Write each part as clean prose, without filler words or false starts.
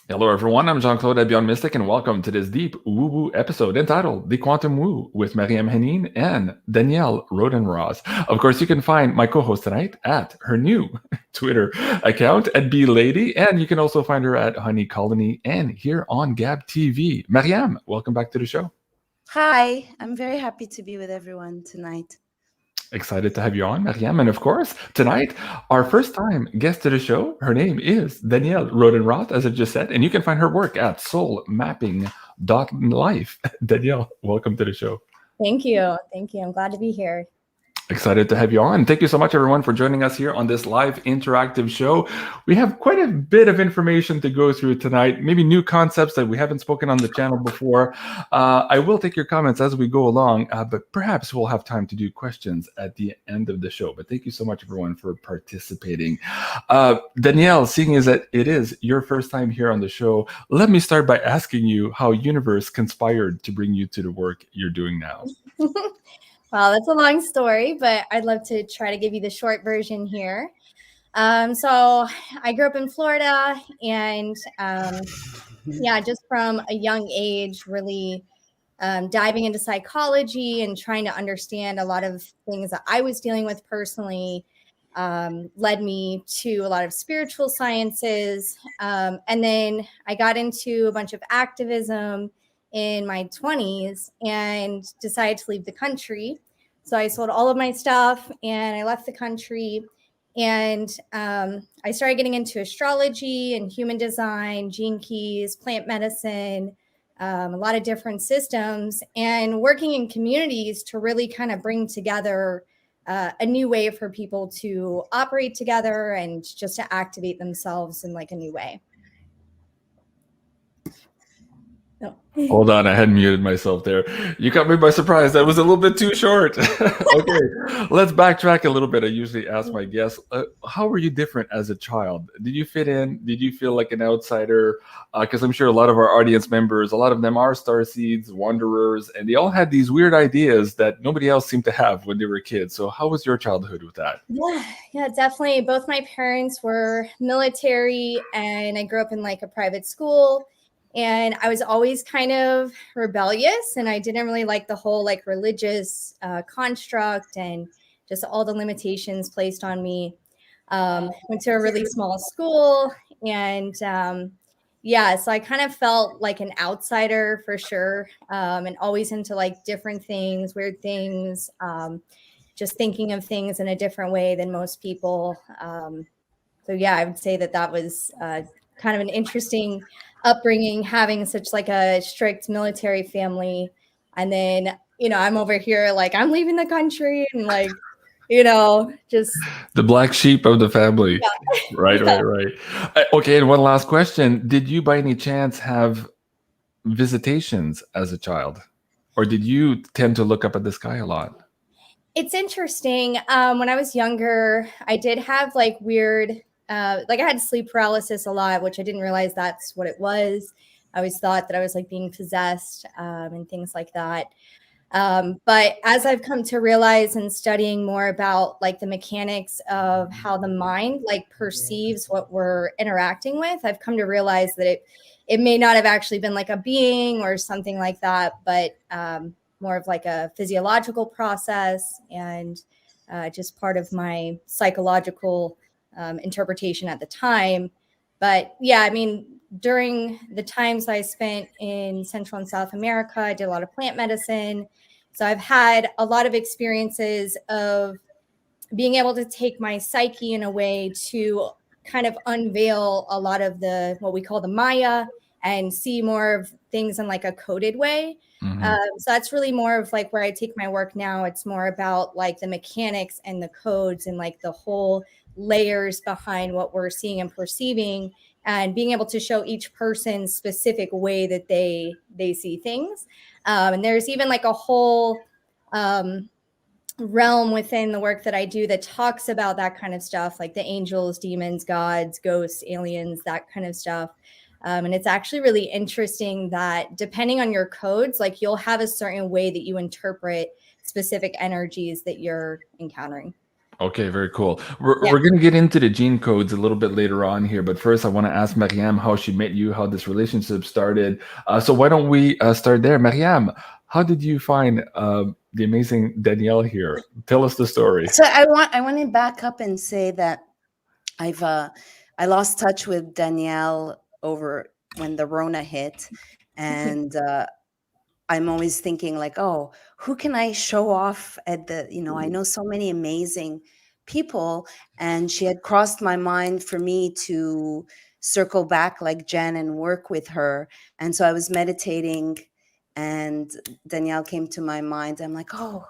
Hello, everyone. I'm Jean-Claude at BeyondMystic, and welcome to this deep woo-woo episode entitled The Quantum Woo with MARYAM HENEI and Danielle Rodenroth. Of course, you can find my co-host tonight at her new Twitter account at BeLady, and you can also find her at Honey Colony and here on Gab TV. MARYAM, welcome back to the show. Hi, I'm very happy to be with everyone tonight. Excited to have you on, MARYAM. And of course, tonight, our first time guest to the show, her name is Danielle Rodenroth, as I just said, and you can find her work at soulmapping.life. Danielle, welcome to the show. Thank you. Thank you. I'm glad to be here. Excited to have you on. Thank you so much, everyone, for joining us here on this live interactive show. We have quite a bit of information to go through tonight, maybe new concepts that we haven't spoken on the channel before. I will take your comments as we go along, but perhaps we'll have time to do questions at the end of the show. But thank you so much, everyone, for participating. Danielle, seeing as that it is your first time here on the show, let me start by asking you how universe conspired to bring you to the work you're doing now. Well, that's a long story, but I'd love to try to give you the short version here. So I grew up in Florida, and just from a young age, really diving into psychology and trying to understand a lot of things that I was dealing with personally led me to a lot of spiritual sciences. And then I got into a bunch of activism in my 20s and decided to leave the country. So I sold all of my stuff and I left the country, and I started getting into astrology and human design, gene keys, plant medicine, a lot of different systems, and working in communities to really kind of bring together a new way for people to operate together and just to activate themselves in like a new way. Hold on, I had muted myself there. You caught me by surprise. That was a little bit too short. Okay, let's backtrack a little bit. I usually ask my guests, how were you different as a child? Did you fit in? Did you feel like an outsider? Because I'm sure a lot of our audience members, a lot of them are starseeds, wanderers, and they all had these weird ideas that nobody else seemed to have when they were kids. So how was your childhood with that? Yeah, definitely. Both my parents were military, and I grew up in like a private school. And I was always kind of rebellious, and I didn't really like the whole like religious construct and just all the limitations placed on me. Went to a really small school, and so I kind of felt like an outsider for sure, and always into like different things, weird things, just thinking of things in a different way than most people. I would say that was kind of an interesting upbringing, having such like a strict military family. And then, I'm over here, like I'm leaving the country and like, just the black sheep of the family. Yeah. Right. Okay. And one last question. Did you by any chance have visitations as a child, or did you tend to look up at the sky a lot? It's interesting. When I was younger, I did have like weird, like I had sleep paralysis a lot, which I didn't realize that's what it was. I always thought that I was like being possessed and things like that. But as I've come to realize and studying more about like the mechanics of how the mind like perceives what we're interacting with, I've come to realize that it may not have actually been like a being or something like that, but more of like a physiological process and just part of my psychological interpretation at the time. But yeah, I mean, during the times I spent in Central and South America, I did a lot of plant medicine. So I've had a lot of experiences of being able to take my psyche in a way to kind of unveil a lot of what we call the Maya and see more of things in like a coded way. Mm-hmm. So that's really more of like where I take my work now. It's more about like the mechanics and the codes and like the whole layers behind what we're seeing and perceiving, and being able to show each person's specific way that they see things. And there's even like a whole realm within the work that I do that talks about that kind of stuff, like the angels, demons, gods, ghosts, aliens, that kind of stuff. And it's actually really interesting that depending on your codes, like you'll have a certain way that you interpret specific energies that you're encountering. Okay, very cool. We're, Yeah. we're going to get into the gene codes a little bit later on here, but first I want to ask Maryam how she met you, how this relationship started. So why don't we start there? Maryam, how did you find the amazing Danielle here? Tell us the story. So I want to back up and say that I lost touch with Danielle over when the Rona hit, and I'm always thinking like, oh, who can I show off at the, I know so many amazing people, and she had crossed my mind for me to circle back like Jen and work with her. And so I was meditating and Danielle came to my mind. I'm like, oh,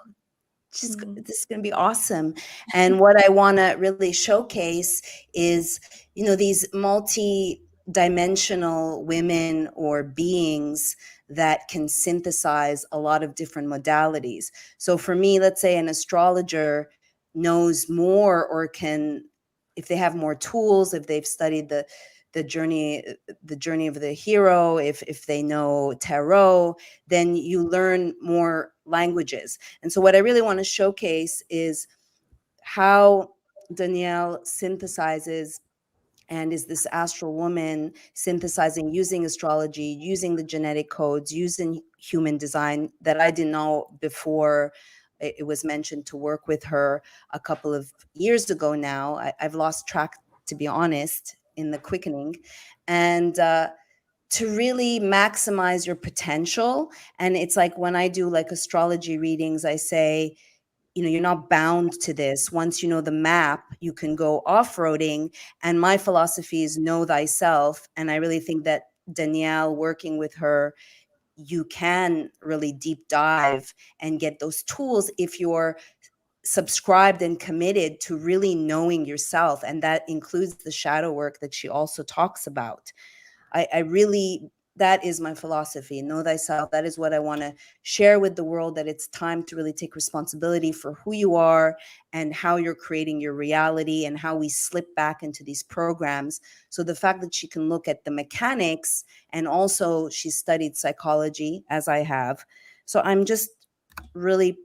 this is going to be awesome. And what I want to really showcase is, these multi-dimensional women or beings that can synthesize a lot of different modalities. So for me, let's say an astrologer knows more or can, if they have more tools, if they've studied the journey of the hero, if they know tarot, then you learn more languages. And so what I really want to showcase is how Danielle synthesizes and is this astral woman synthesizing using astrology, using the genetic codes, using human design that I didn't know before it was mentioned to work with her a couple of years ago now. I've lost track, to be honest, in the quickening. And to really maximize your potential. And it's like when I do like astrology readings, I say, you're not bound to this. Once you know the map, you can go off-roading. And my philosophy is know thyself. And I really think that Danielle, working with her, you can really deep dive and get those tools if you're subscribed and committed to really knowing yourself. And that includes the shadow work that she also talks about. I really, that is my philosophy. Know thyself. That is what I want to share with the world, that it's time to really take responsibility for who you are and how you're creating your reality and how we slip back into these programs. So the fact that she can look at the mechanics, and also she studied psychology as I have. So I'm just really,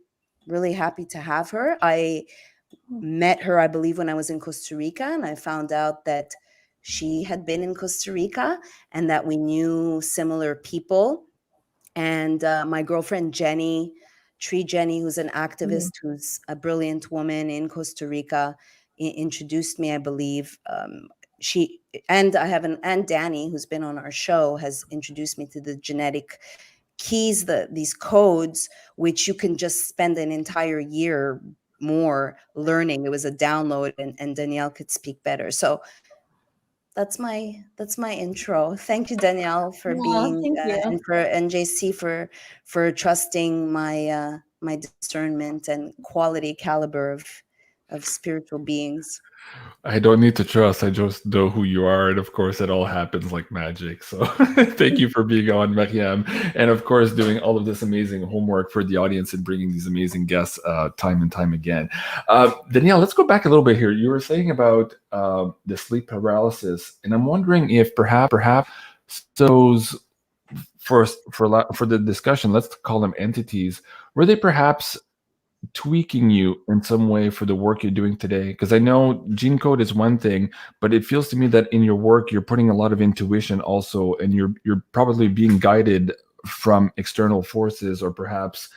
really happy to have her. I met her, I believe, when I was in Costa Rica, and I found out that she had been in Costa Rica and that we knew similar people. And my girlfriend Jenny, Tree Jenny, who's an activist, who's a brilliant woman in Costa Rica, introduced me, I believe. She and I have and Danny, who's been on our show, has introduced me to the genetic keys, these codes, which you can just spend an entire year more learning. It was a download, and Danielle could speak better. So that's my intro. Thank you, Danielle, for Well, being thank you. and for NJC for trusting my my discernment and quality caliber of spiritual beings. I don't need to trust. I just know who you are. And of course, it all happens like magic. So thank you for being on, Maryam. And of course, doing all of this amazing homework for the audience and bringing these amazing guests time and time again. Danielle, let's go back a little bit here. You were saying about the sleep paralysis. And I'm wondering if perhaps those, for the discussion, let's call them entities, were they perhaps tweaking you in some way for the work you're doing today? Because I know gene code is one thing, but it feels to me that in your work you're putting a lot of intuition also, and you're probably being guided from external forces or perhaps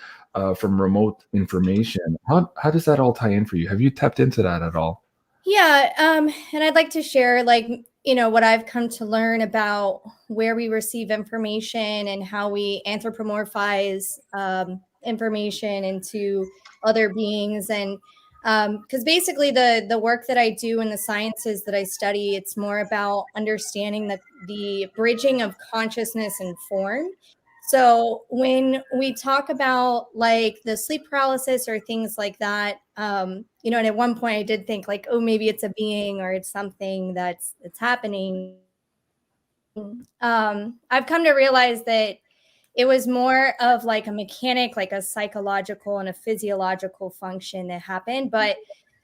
from remote information. How does that all tie in for you? Have you tapped into that at all? Yeah, and I'd like to share, like, what I've come to learn about where we receive information and how we anthropomorphize information into other beings. And because basically the work that I do and the sciences that I study, it's more about understanding the bridging of consciousness and form. So when we talk about like the sleep paralysis or things like that, and at one point I did think like, oh, maybe it's a being or it's something that's happening. I've come to realize that it was more of like a mechanic, like a psychological and a physiological function that happened. But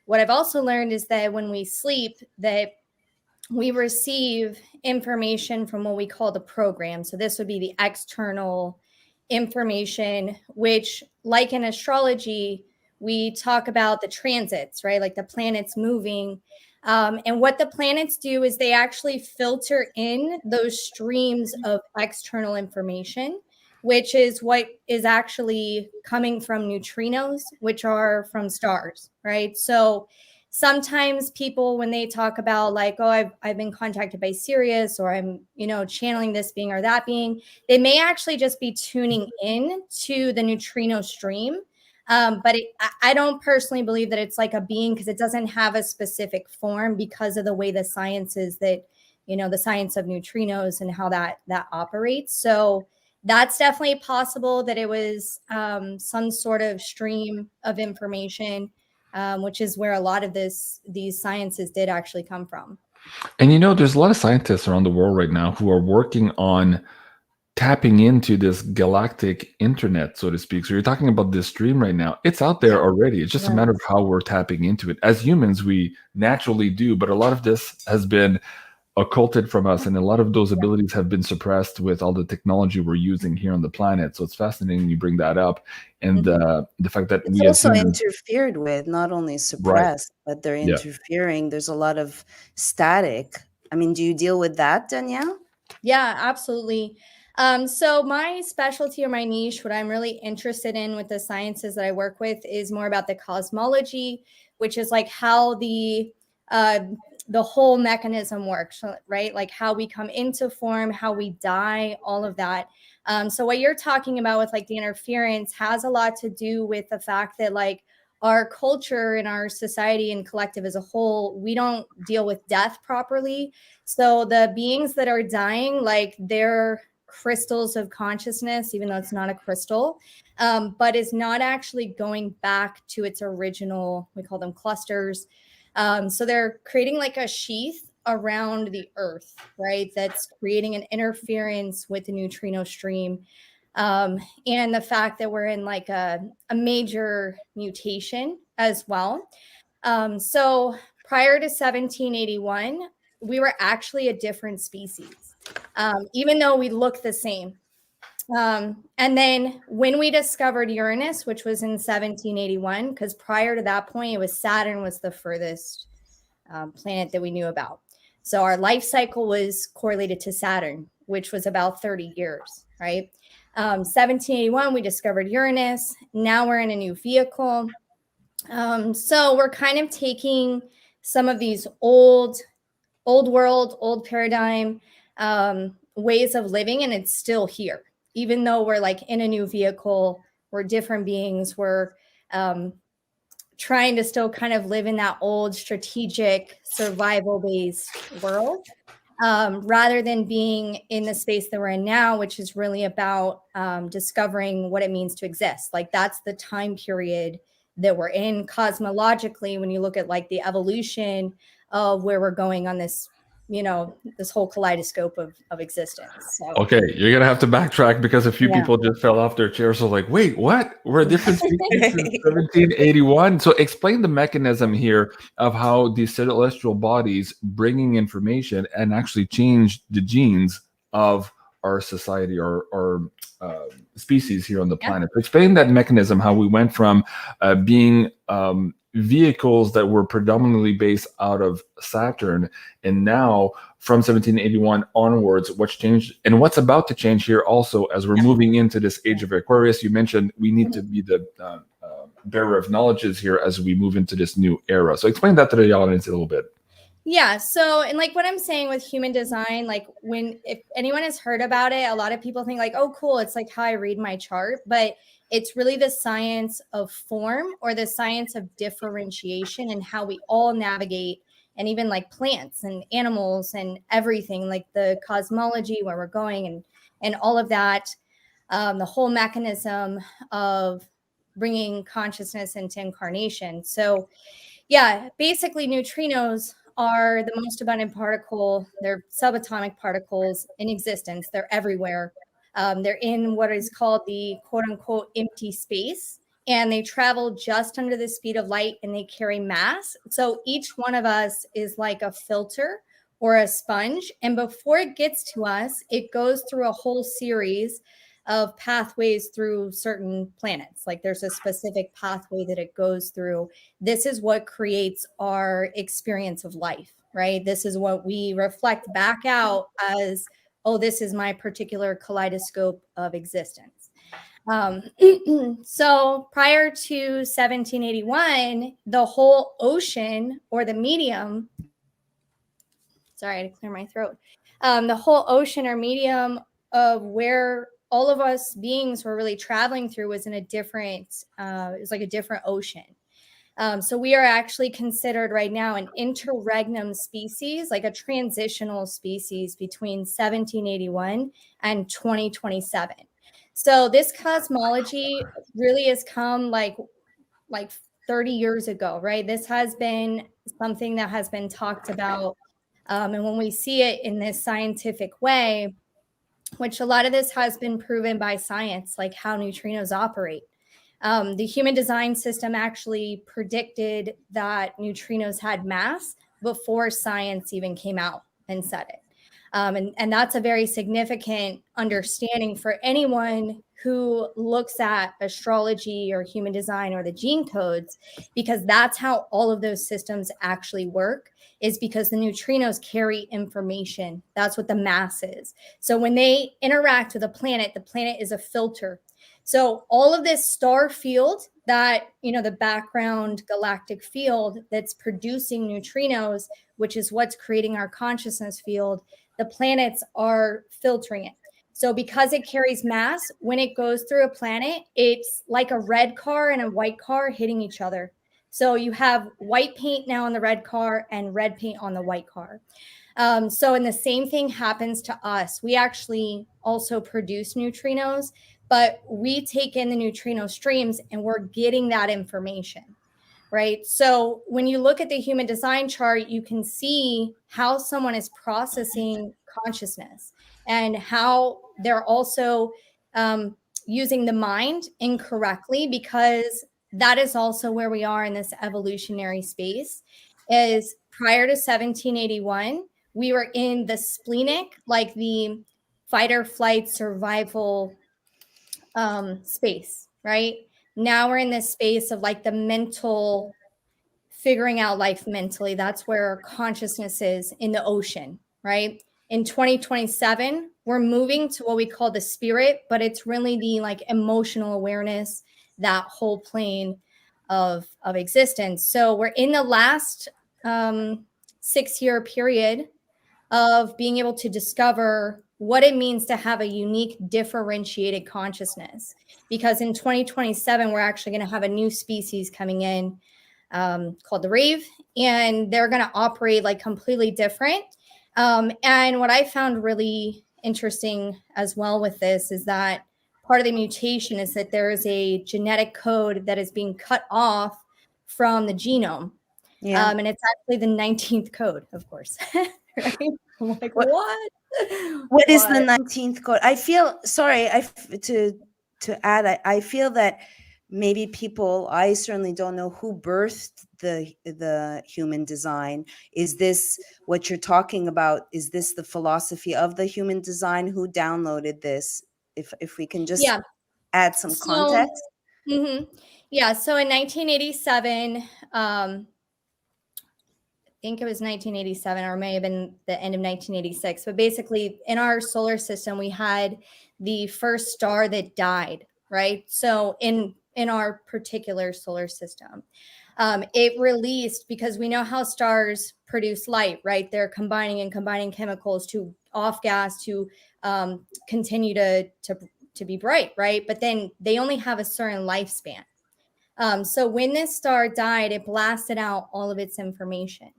what I've also learned is that when we sleep, that we receive information from what we call the program. So this would be the external information, which, like in astrology, we talk about the transits, right? Like the planets moving. And what the planets do is they actually filter in those streams of external information, which is what is actually coming from neutrinos, which are from stars, right? So sometimes people, when they talk about like, oh, I've been contacted by Sirius, or I'm, channeling this being or that being, they may actually just be tuning in to the neutrino stream. But I don't personally believe that it's like a being, because it doesn't have a specific form because of the way the science is that, the science of neutrinos and how that operates. So that's definitely possible that it was some sort of stream of information, which is where a lot of these sciences did actually come from. And there's a lot of scientists around the world right now who are working on tapping into this galactic internet, so to speak. So you're talking about this stream right now. It's out there already. It's just a matter of how we're tapping into it. As humans, we naturally do, but a lot of this has been occulted from us, and a lot of those abilities have been suppressed with all the technology we're using here on the planet. So it's fascinating you bring that up, and the fact that it's we also as humans, interfered with, not only suppressed, but they're interfering. There's a lot of static. I mean, do you deal with that, Danielle? Yeah, absolutely. So my specialty or my niche, what I'm really interested in with the sciences that I work with, is more about the cosmology, which is like how the whole mechanism works, right? Like how we come into form, how we die, all of that. So what you're talking about with like the interference has a lot to do with the fact that like our culture and our society and collective as a whole, we don't deal with death properly. So the beings that are dying, like they're crystals of consciousness, even though it's not a crystal, but is not actually going back to its original, we call them clusters. So they're creating like a sheath around the earth, right? That's creating an interference with the neutrino stream. And the fact that we're in like a major mutation as well. So prior to 1781, we were actually a different species, even though we look the same. And then when we discovered Uranus, which was in 1781, because prior to that point, it was Saturn was the furthest planet that we knew about. So our life cycle was correlated to Saturn, which was about 30 years, right? 1781, we discovered Uranus. Now we're in a new vehicle. So we're kind of taking some of these old world, old paradigm ways of living, and it's still here. Even though we're like in a new vehicle, we're different beings, we're trying to still kind of live in that old strategic survival-based world. Rather than being in the space that we're in now, which is really about discovering what it means to exist. Like that's the time period that we're in cosmologically when you look at like the evolution of where we're going on this, this whole kaleidoscope of existence. So. Okay, you're gonna have to backtrack because a few people just fell off their chairs. So like, wait, what? We're a different species since 1781. So explain the mechanism here of how these celestial bodies bringing information and actually change the genes of our society or species here on the planet. Explain that mechanism, how we went from being vehicles that were predominantly based out of Saturn, and now from 1781 onwards, what's changed and what's about to change here also as we're moving into this age of Aquarius. You mentioned we need to be the bearer of knowledges here as we move into this new era. So explain that to the audience a little bit. Yeah. So, and like what I'm saying with human design, like if anyone has heard about it, a lot of people think like, oh, cool. It's like how I read my chart, but it's really the science of form or the science of differentiation and how we all navigate, and even like plants and animals and everything, like the cosmology, where we're going and all of that, the whole mechanism of bringing consciousness into incarnation. So yeah, basically neutrinos are the most abundant particle. They're subatomic particles in existence. They're everywhere. They're in what is called the quote unquote empty space, and they travel just under the speed of light, and they carry mass. So each one of us is like a filter or a sponge. And before it gets to us, it goes through a whole series of pathways through certain planets. Like there's a specific pathway that it goes through. This is what creates our experience of life, right? This is what we reflect back out as, oh, this is my particular kaleidoscope of existence. So prior to 1781, the whole ocean or the medium, sorry, I had to clear my throat. The whole ocean or medium of where all of us beings were really traveling through was in a different, it was like a different ocean. So we are actually considered right now an interregnum species, like a transitional species between 1781 and 2027. So this cosmology really has come like 30 years ago, right? This has been something that has been talked about. And when we see it in this scientific way, which a lot of this has been proven by science, like how neutrinos operate. The human design system actually predicted that neutrinos had mass before science even came out and said it. And that's a very significant understanding for anyone who looks at astrology or human design or the gene codes, because that's how all of those systems actually work, is because the neutrinos carry information. That's what the mass is. So when they interact with the planet is a filter. So all of this star field that, the background galactic field that's producing neutrinos, which is what's creating our consciousness field, the planets are filtering it. So because it carries mass, when it goes through a planet, it's like a red car and a white car hitting each other. So you have white paint now on the red car and red paint on the white car. And the same thing happens to us. We actually also produce neutrinos, but we take in the neutrino streams and we're getting that information. Right. So when you look at the human design chart, you can see how someone is processing consciousness and how they're also using the mind incorrectly, because that is also where we are in this evolutionary space. Is prior to 1781, we were in the splenic, like the fight or flight survival space, right? Now we're in this space of like the mental, figuring out life mentally. That's where consciousness is in the ocean, right? In 2027, we're moving to what we call the spirit, but it's really the like emotional awareness, that whole plane of existence. So we're in the last 6-year period of being able to discover what it means to have a unique, differentiated consciousness. Because in 2027, we're actually going to have a new species coming in called the Rave, and they're going to operate like completely different. And what I found really interesting as well with this is that part of the mutation is that there is a genetic code that is being cut off from the genome. Yeah. And it's actually the 19th code, of course. Right? I'm like, what is the 19th code? I feel, sorry, to add, I feel that maybe people, I certainly don't know who birthed the human design. Is this what you're talking about? Is this the philosophy of the human design? Who downloaded this? If we can just add some context. Yeah, so in 1987, I think it was 1987, or may have been the end of 1986. But basically, in our solar system, we had the first star that died, right? So in our particular solar system, it released, because we know how stars produce light, right? They're combining chemicals to off gas to continue to be bright, right? But then they only have a certain lifespan. So when this star died, it blasted out all of its information.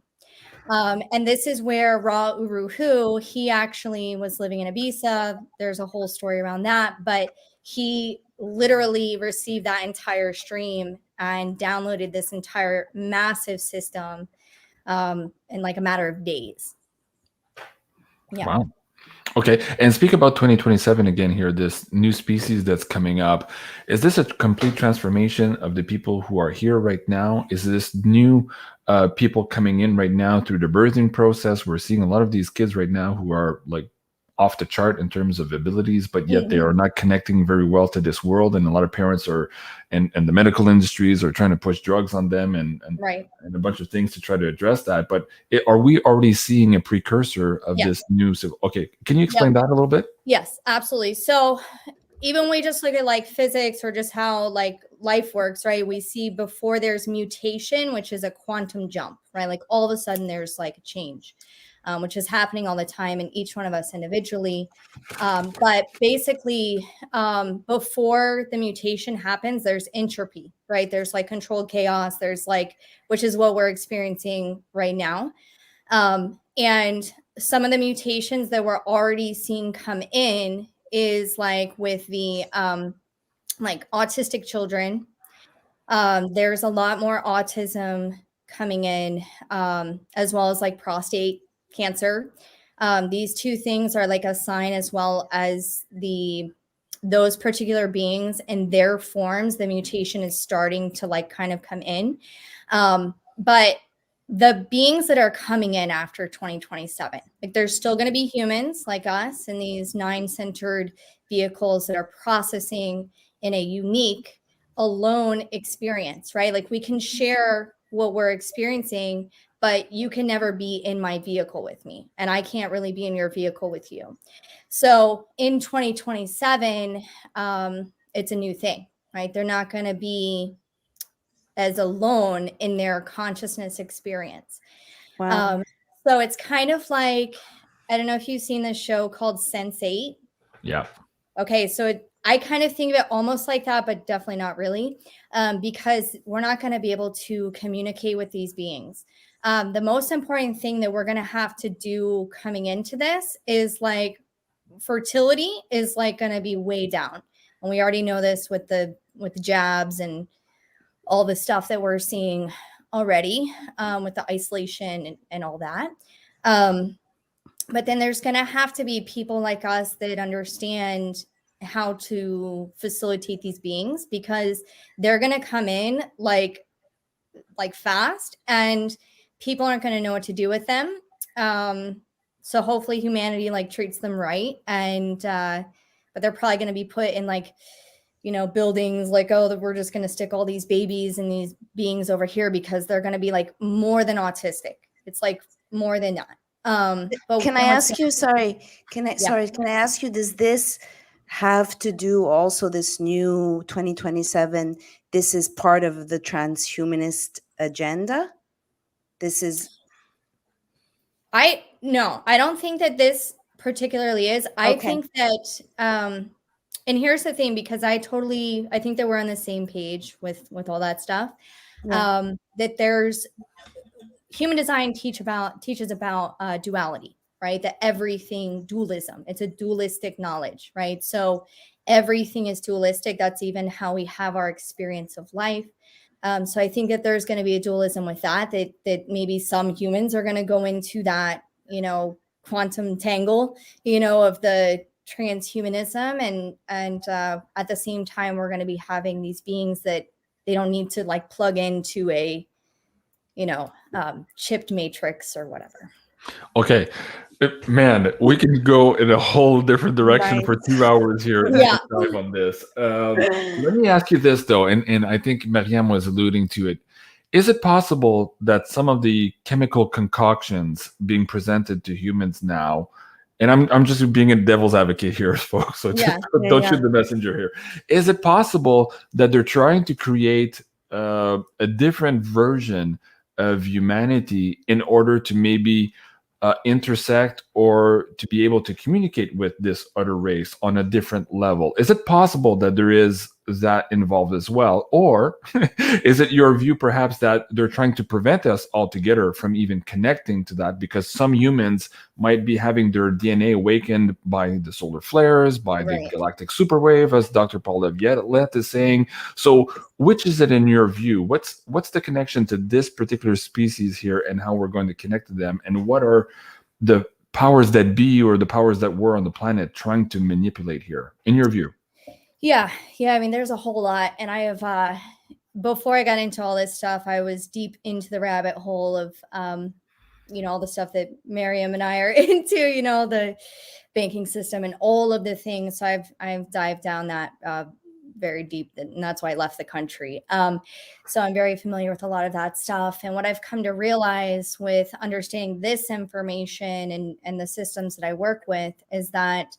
And this is where Ra Uru Hu, he actually was living in Ibiza. There's a whole story around that, but he literally received that entire stream and downloaded this entire massive system in like a matter of days. Yeah. Wow. Okay. And speak about 2027 again here, this new species that's coming up. Is this a complete transformation of the people who are here right now? Is this new people coming in right now through the birthing process? We're seeing a lot of these kids right now who are like off the chart in terms of abilities, but yet they are not connecting very well to this world. And a lot of parents are, and the medical industries are trying to push drugs on them and a bunch of things to try to address that. But are we already seeing a precursor of this new? Okay, can you explain that a little bit? Yes, absolutely. So even when we just look at like physics or just how like life works, right? We see before there's mutation, which is a quantum jump, right? Like all of a sudden there's like a change, which is happening all the time in each one of us individually. But basically, before the mutation happens, there's entropy, right? There's like controlled chaos. There's like, which is what we're experiencing right now. And some of the mutations that we're already seeing come in is like with the like autistic children. There's a lot more autism coming in, as well as like prostate cancer. These two things are like a sign, as well as those particular beings and their forms. The mutation is starting to like kind of come in, but the beings that are coming in after 2027, like there's still going to be humans like us in these 9-centered vehicles that are processing in a unique, alone experience, right? Like we can share what we're experiencing, but you can never be in my vehicle with me, and I can't really be in your vehicle with you. So in 2027, it's a new thing, right? They're not going to be as alone in their consciousness experience. Wow. So it's kind of like, I don't know if you've seen this show called Sense8. Yeah. Okay, so I kind of think of it almost like that, but definitely not really, because we're not going to be able to communicate with these beings. The most important thing that we're going to have to do coming into this is like fertility is like going to be way down. And we already know this with the jabs and all the stuff that we're seeing already, with the isolation and all that. But then there's going to have to be people like us that understand how to facilitate these beings, because they're going to come in like fast, and people aren't going to know what to do with them. So hopefully humanity like treats them right. And, but they're probably going to be put in like, buildings like, oh, we're just going to stick all these babies and these beings over here because they're going to be like more than autistic. It's like more than that. But can I ask you, can I ask you, does this have to do also this new 2027? This is part of the transhumanist agenda? No, I don't think that this particularly is. I think that, and here's the thing, because I think that we're on the same page with all that stuff. Yeah. That there's human design teaches about duality, right? That everything dualism. It's a dualistic knowledge, right? So everything is dualistic. That's even how we have our experience of life. So I think that there's going to be a dualism with that maybe some humans are going to go into that, quantum tangle, of the transhumanism, and at the same time, we're going to be having these beings that they don't need to like plug into a, chipped matrix or whatever. Okay, man, we can go in a whole different direction for 2 hours here and dive on this. Let me ask you this though, and I think Maryam was alluding to it. Is it possible that some of the chemical concoctions being presented to humans now, and I'm just being a devil's advocate here, folks, so don't shoot the messenger here. Is it possible that they're trying to create a different version of humanity in order to maybe intersect or to be able to communicate with this other race on a different level? Is it possible that there is that involved as well? Or is it your view perhaps that they're trying to prevent us altogether from even connecting to that, because some humans might be having their DNA awakened by the solar flares, by the galactic superwave, as Dr. Paul Leviat is saying? So which is it in your view? What's the connection to this particular species here and how we're going to connect to them? And what are the powers that be or the powers that were on the planet trying to manipulate here, in your view? Yeah. I mean, there's a whole lot. And I have, before I got into all this stuff, I was deep into the rabbit hole of, all the stuff that Maryam and I are into, banking system and all of the things. So I've dived down that very deep, and that's why I left the country. So I'm very familiar with a lot of that stuff. And what I've come to realize with understanding this information and the systems that I work with is that,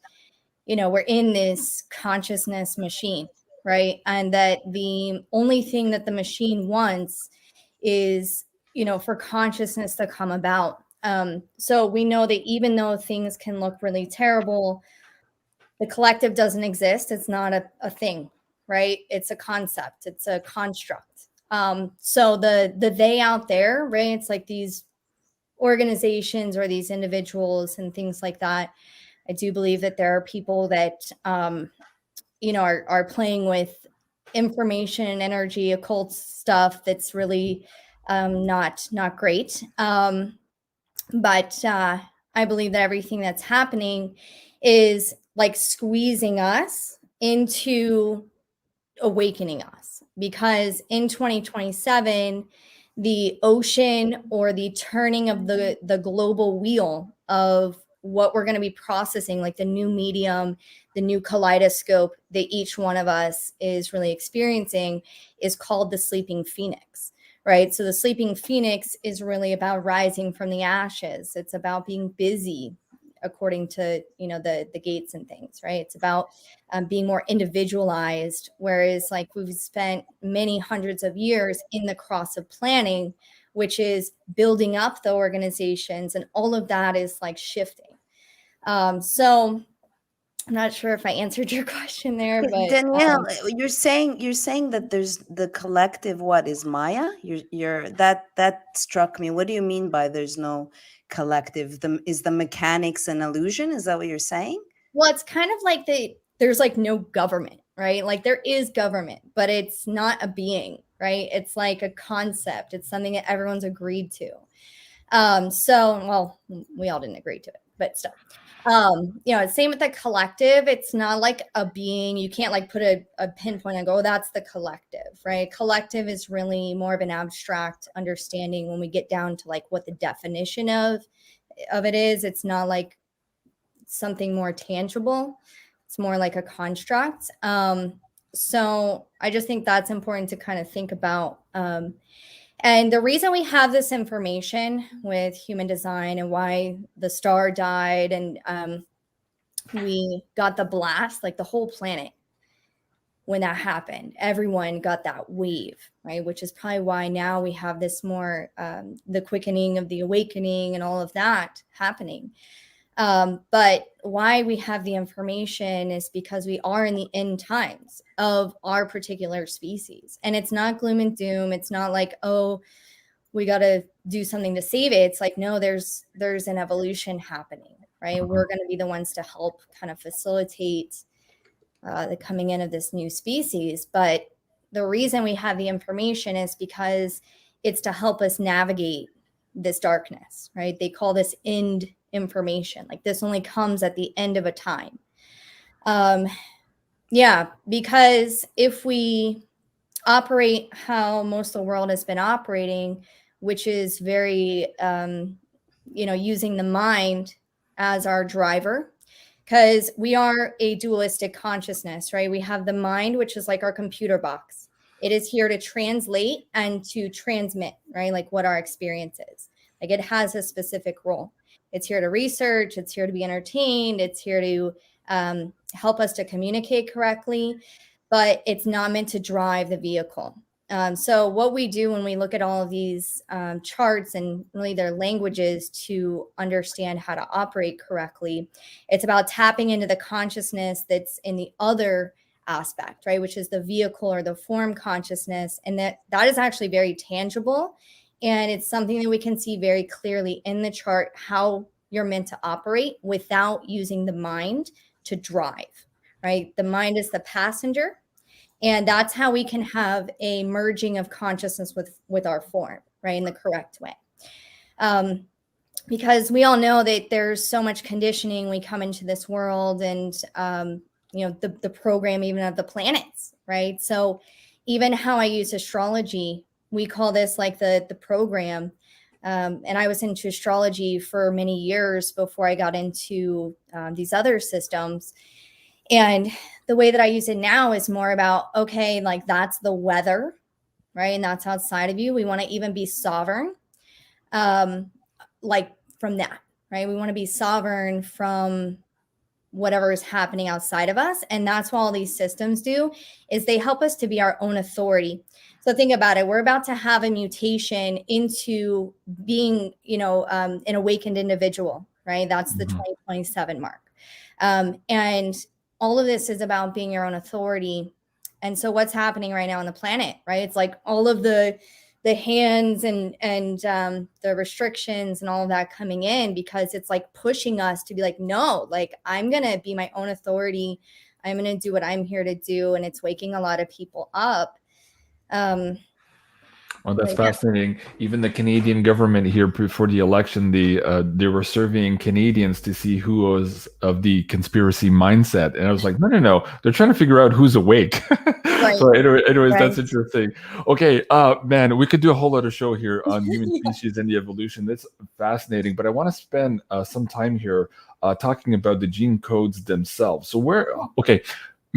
you know, we're in this consciousness machine, right? And that the only thing that the machine wants is, you know, for consciousness to come about. So we know that even though things can look really terrible, the collective doesn't exist. It's not a thing, right? It's a concept. It's a construct. So the they out there, right? It's like these organizations or these individuals and things like that. I do believe that there are people that, you know, are playing with information and energy, occult stuff that's really not great. But I believe that everything that's happening is like squeezing us into awakening us, because in 2027, the ocean or the turning of the global wheel of what we're going to be processing, like the new medium, the new kaleidoscope that each one of us is really experiencing, is called the sleeping phoenix, right? So the sleeping phoenix is really about rising from the ashes. It's about being busy according to, you know, the gates and things, right? It's about being more individualized, whereas like we've spent many hundreds of years in the cross of planning, which is building up the organizations, and all of that is like shifting. So I'm not sure if I answered your question there, but Danielle, you're saying that there's the collective. What is Maya? You're that struck me. What do you mean by there's no collective? Is the mechanics an illusion? Is that what you're saying? Well, it's kind of like there's like no government, right? Like there is government, but it's not a being, right? It's like a concept. It's something that everyone's agreed to. So, well, we all didn't agree to it, but still. You know, same with the collective. It's not like a being. You can't like put a pinpoint and go, oh, that's the collective, right? Collective is really more of an abstract understanding when we get down to like what the definition of it is. It's not like something more tangible. It's more like a construct. So I just think that's important to kind of think about. And the reason we have this information with human design and why the star died and we got the blast, like the whole planet, when that happened, everyone got that wave, right? Which is probably why now we have this more, the quickening of the awakening and all of that happening. But why we have the information is because we are in the end times of our particular species. And it's not gloom and doom. It's not like, oh, we got to do something to save it. It's like, no, there's an evolution happening, right? We're going to be the ones to help kind of facilitate the coming in of this new species. But the reason we have the information is because it's to help us navigate this darkness, right? They call this end information. Like this only comes at the end of a time. Yeah, because if we operate how most of the world has been operating, which is very, you know, using the mind as our driver, because we are a dualistic consciousness, right? We have the mind, which is like our computer box. It is here to translate and to transmit, right? Like what our experience is. Like it has a specific role. It's here to research. It's here to be entertained. It's here to help us to communicate correctly, but it's not meant to drive the vehicle. So what we do when we look at all of these charts and really their languages to understand how to operate correctly, it's about tapping into the consciousness that's in the other aspect, right? Which is the vehicle or the form consciousness. And that is actually very tangible. And it's something that we can see very clearly in the chart, how you're meant to operate without using the mind to drive, right? The mind is the passenger. And that's how we can have a merging of consciousness with our form, right? In the correct way. Because we all know that there's so much conditioning. We come into this world and, you know, the program even of the planets, right? So even how I use astrology, we call this like the program. And I was into astrology for many years before I got into these other systems. And the way that I use it now is more about, okay, like that's the weather, right? And that's outside of you. We want to even be sovereign, like from that, right? We want to be sovereign from whatever is happening outside of us. And that's what all these systems do, is they help us to be our own authority. So think about it. We're about to have a mutation into being, an awakened individual, right? That's the 2027 mark. And all of this is about being your own authority. And so what's happening right now on the planet, right? It's like all of the hands and the restrictions and all of that coming in, because it's like pushing us to be like, no, like I'm going to be my own authority. I'm going to do what I'm here to do. And it's waking a lot of people up. Well, that's fascinating. Even the Canadian government here before the election, they were surveying Canadians to see who was of the conspiracy mindset, and I was like, no, they're trying to figure out who's awake. Right. So anyways, right. That's interesting. Okay, man, we could do a whole other show here on human species and the evolution. That's fascinating, but I want to spend some time here talking about the gene codes themselves. So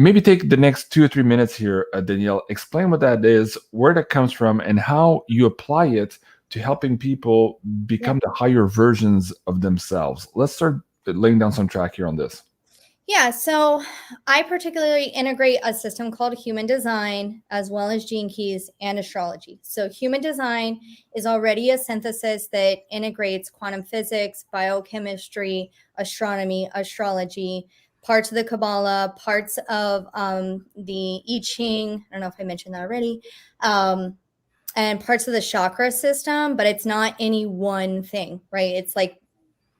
maybe take the next 2 or 3 minutes here, Danielle. Explain what that is, where that comes from, and how you apply it to helping people become the higher versions of themselves. Let's start laying down some track here on this. Yeah, so I particularly integrate a system called human design, as well as gene keys and astrology. So human design is already a synthesis that integrates quantum physics, biochemistry, astronomy, astrology, parts of the Kabbalah, parts of the I Ching. I don't know if I mentioned that already. And parts of the chakra system, but it's not any one thing, right? It's like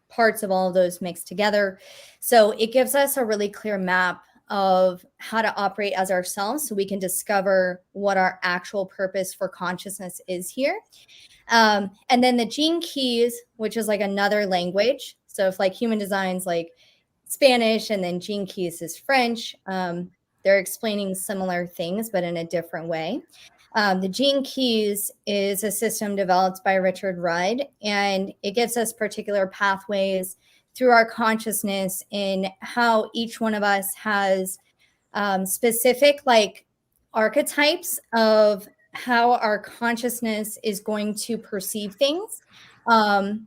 parts of all of those mixed together. So it gives us a really clear map of how to operate as ourselves, so we can discover what our actual purpose for consciousness is here. And then the gene keys, which is like another language. So if like human design's like Spanish and then gene keys is French, they're explaining similar things, but in a different way. The gene keys is a system developed by Richard Rudd, and it gives us particular pathways through our consciousness in how each one of us has specific like archetypes of how our consciousness is going to perceive things. So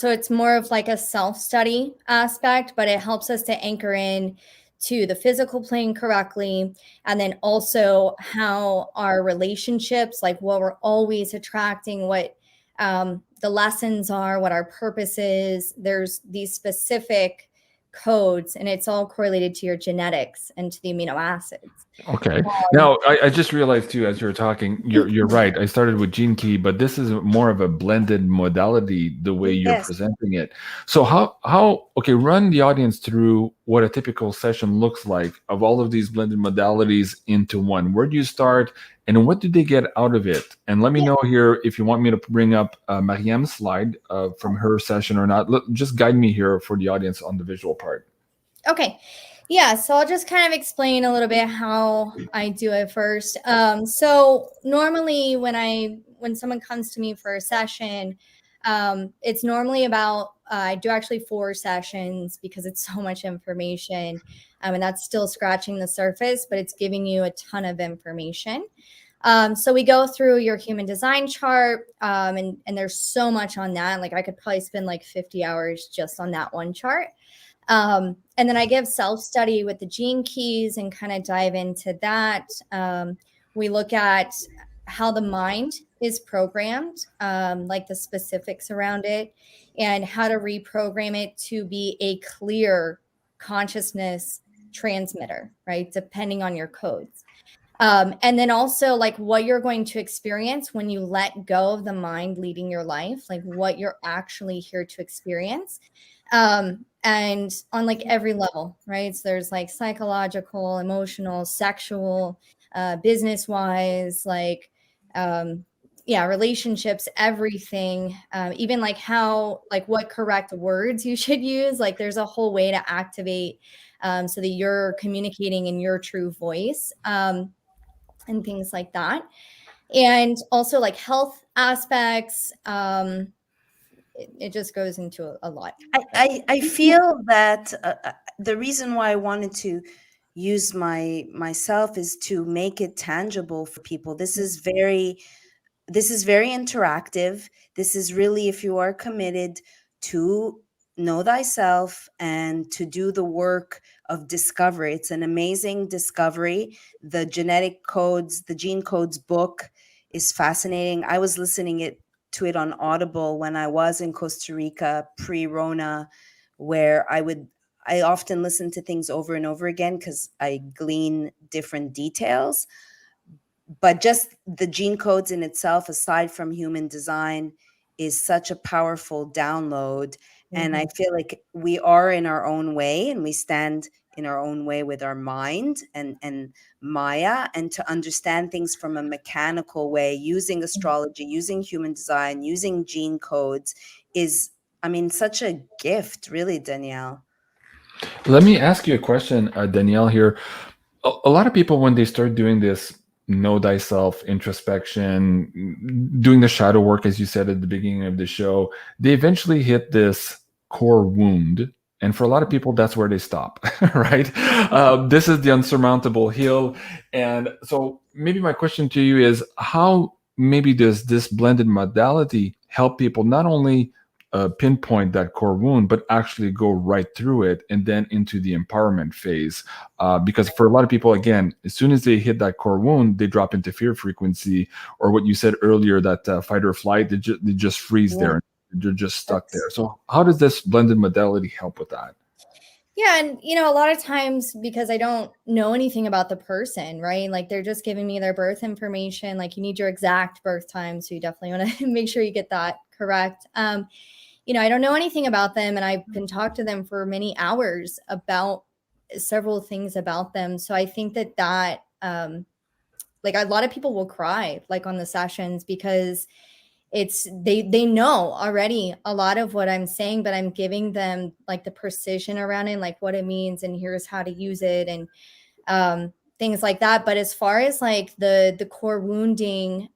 it's more of like a self-study aspect, but it helps us to anchor in to the physical plane correctly. And then also how our relationships, like what we're always attracting, what the lessons are, what our purpose is. There's these specific codes, and it's all correlated to your genetics and to the amino acids. Okay. Now, I just realized too, as you're talking, you're right. I started with gene key, but this is more of a blended modality, the way you're presenting it. So run the audience through what a typical session looks like of all of these blended modalities into one. Where do you start, and what do they get out of it? And let me know here if you want me to bring up Maryam's slide from her session or not. Just guide me here for the audience on the visual part. Okay. Yeah, so I'll just kind of explain a little bit how I do it first. So normally when someone comes to me for a session, it's normally about, I do actually 4 sessions because it's so much information, and that's still scratching the surface, but it's giving you a ton of information. So we go through your human design chart, and there's so much on that. Like I could probably spend like 50 hours just on that one chart. And then I give self-study with the gene keys and kind of dive into that. We look at how the mind is programmed, like the specifics around it, and how to reprogram it to be a clear consciousness transmitter, right? Depending on your codes. And then also like what you're going to experience when you let go of the mind leading your life, like what you're actually here to experience. And on like every level, right? So there's like psychological, emotional, sexual, business wise, like, relationships, everything, even like how, like what correct words you should use. Like there's a whole way to activate, so that you're communicating in your true voice, and things like that. and also like health aspects. It just goes into a lot. I feel that the reason why I wanted to use myself is to make it tangible for people. This is very interactive. This is really, if you are committed to know thyself and to do the work of discovery. It's an amazing discovery. The genetic codes, the gene codes book is fascinating. I was listening to it on Audible when I was in Costa Rica pre-Rona, where I often listen to things over and over again because I glean different details. But just the gene codes in itself, aside from human design, is such a powerful download. And I feel like we are in our own way, and we stand in our own way with our mind and Maya, and to understand things from a mechanical way, using astrology, using human design, using gene codes is, I mean, such a gift, really, Danielle. Let me ask you a question, Danielle, here. A lot of people, when they start doing this know thyself introspection, doing the shadow work, as you said at the beginning of the show, they eventually hit this core wound. And for a lot of people, that's where they stop, right? This is the unsurmountable hill. And so maybe my question to you is, how maybe does this blended modality help people not only pinpoint that core wound, but actually go right through it and then into the empowerment phase? Because for a lot of people, again, as soon as they hit that core wound, they drop into fear frequency, or what you said earlier, that fight or flight, they just freeze there. They're just stuck there. So how does this blended modality help with that? Yeah. And, a lot of times, because I don't know anything about the person, right? Like, they're just giving me their birth information. Like, you need your exact birth time. So you definitely want to make sure you get that correct. I don't know anything about them, and I can talk to them for many hours about several things about them. So I think that like, a lot of people will cry like on the sessions, because they know already a lot of what I'm saying, but I'm giving them like the precision around it, like what it means, and here's how to use it, and things like that. But as far as like the core wounding,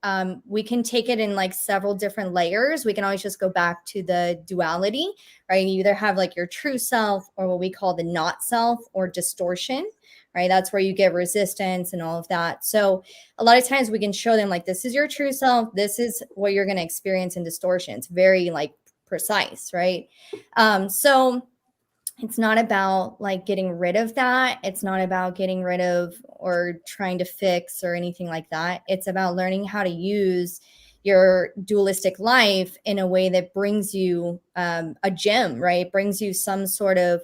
we can take it in like several different layers. We can always just go back to the duality, right? You either have like your true self, or what we call the not self, or distortion, right? That's where you get resistance and all of that. So a lot of times we can show them like, this is your true self. This is what you're going to experience in distortion. It's very like precise, right? So it's not about like getting rid of that. It's not about getting rid of or trying to fix or anything like that. It's about learning how to use your dualistic life in a way that brings you a gem, right? Brings you some sort of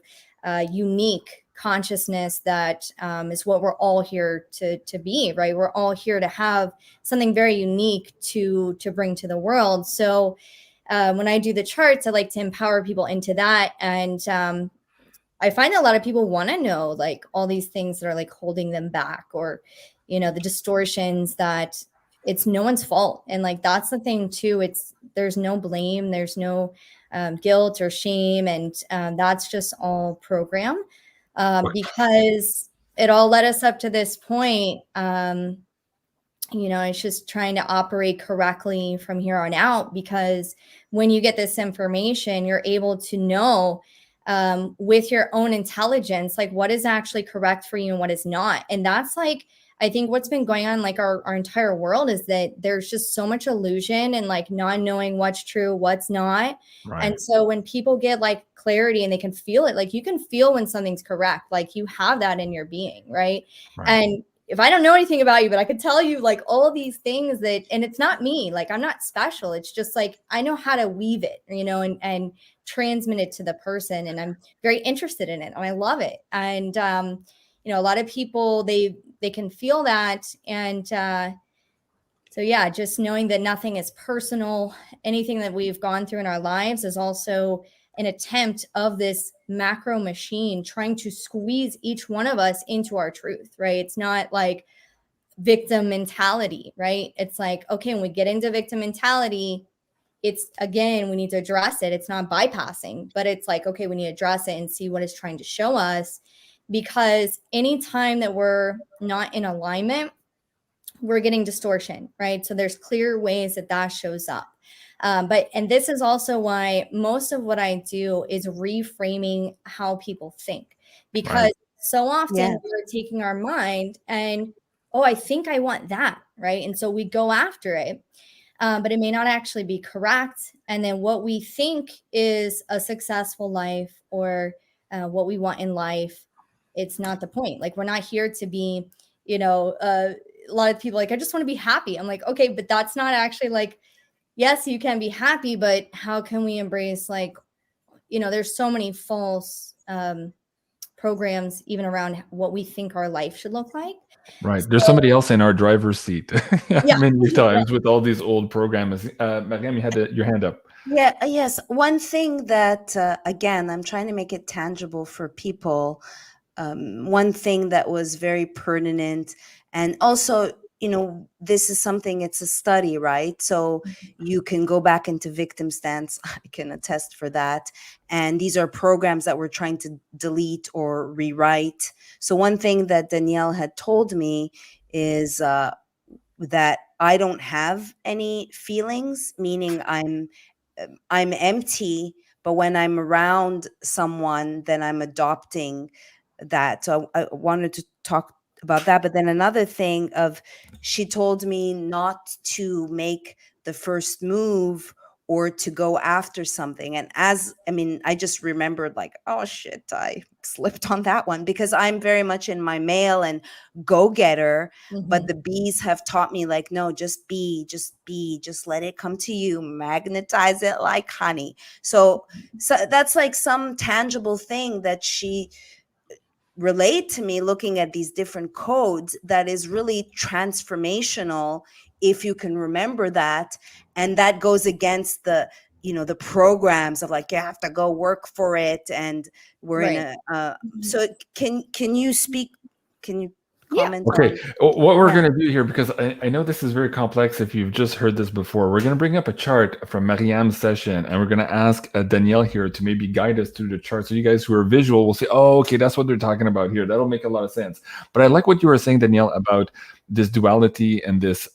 unique consciousness that is what we're all here to be, right? We're all here to have something very unique to bring to the world. So when I do the charts, I like to empower people into that. And I find a lot of people want to know like all these things that are like holding them back, or, the distortions that it's no one's fault. And like, that's the thing too. There's no blame. There's no guilt or shame. And that's just all program, because it all led us up to this point. It's just trying to operate correctly from here on out, because when you get this information, you're able to know with your own intelligence, like what is actually correct for you and what is not. And that's like, I think what's been going on, like our entire world, is that there's just so much illusion and like not knowing what's true, what's not. Right. And so when people get like clarity and they can feel it, like you can feel when something's correct, like you have that in your being. Right. And if I don't know anything about you, but I could tell you like all of these things and it's not me, like I'm not special. It's just like, I know how to weave it, and transmit it to the person. And I'm very interested in it. And I love it. And, a lot of people, they can feel that. And, so yeah, just knowing that nothing is personal. Anything that we've gone through in our lives is also an attempt of this macro machine trying to squeeze each one of us into our truth, right? It's not like victim mentality, right? It's like, okay, when we get into victim mentality, it's, again, we need to address it. It's not bypassing, but it's like, okay, we need to address it and see what it's trying to show us. Because anytime that we're not in alignment we're getting distortion, right? So there's clear ways that that shows up. And this is also why most of what I do is reframing how people think, because so often we're taking our mind and, oh, I think I want that, right? And so we go after it, but it may not actually be correct. And then what we think is a successful life or what we want in life, it's not the point. Like, we're not here to be, a lot of people like, I just want to be happy. I'm like, okay, but that's not actually like, yes, you can be happy, but how can we embrace, like, there's so many false programs even around what we think our life should look like. Right. There's somebody else in our driver's seat many times with all these old programs. Maryam, you had your hand up. Yeah, yes. One thing that, again, I'm trying to make it tangible for people. One thing that was very pertinent, and also, this is something, it's a study, right? So you can go back into victim stance. I can attest for that. And these are programs that we're trying to delete or rewrite. So one thing that Danielle had told me is that I don't have any feelings, meaning I'm empty, but when I'm around someone, then I'm adopting that. So I wanted to talk about that. But then another thing she told me not to make the first move or to go after something. And I just remembered, like, oh shit, I slipped on that one, because I'm very much in my male and go-getter. But the bees have taught me, like, no, just let it come to you, magnetize it like honey. So that's like some tangible thing that she relayed to me, looking at these different codes, that is really transformational if you can remember that. And that goes against the programs of, like, you have to go work for it, and we're in a so can you speak, can you comment Okay, on what we're going to do here, because I know this is very complex if you've just heard this before, we're going to bring up a chart from Maryam's session, and we're going to ask Danielle here to maybe guide us through the chart. So you guys who are visual will say, oh, okay, that's what they're talking about here. That'll make a lot of sense. But I like what you were saying, Danielle, about this duality and this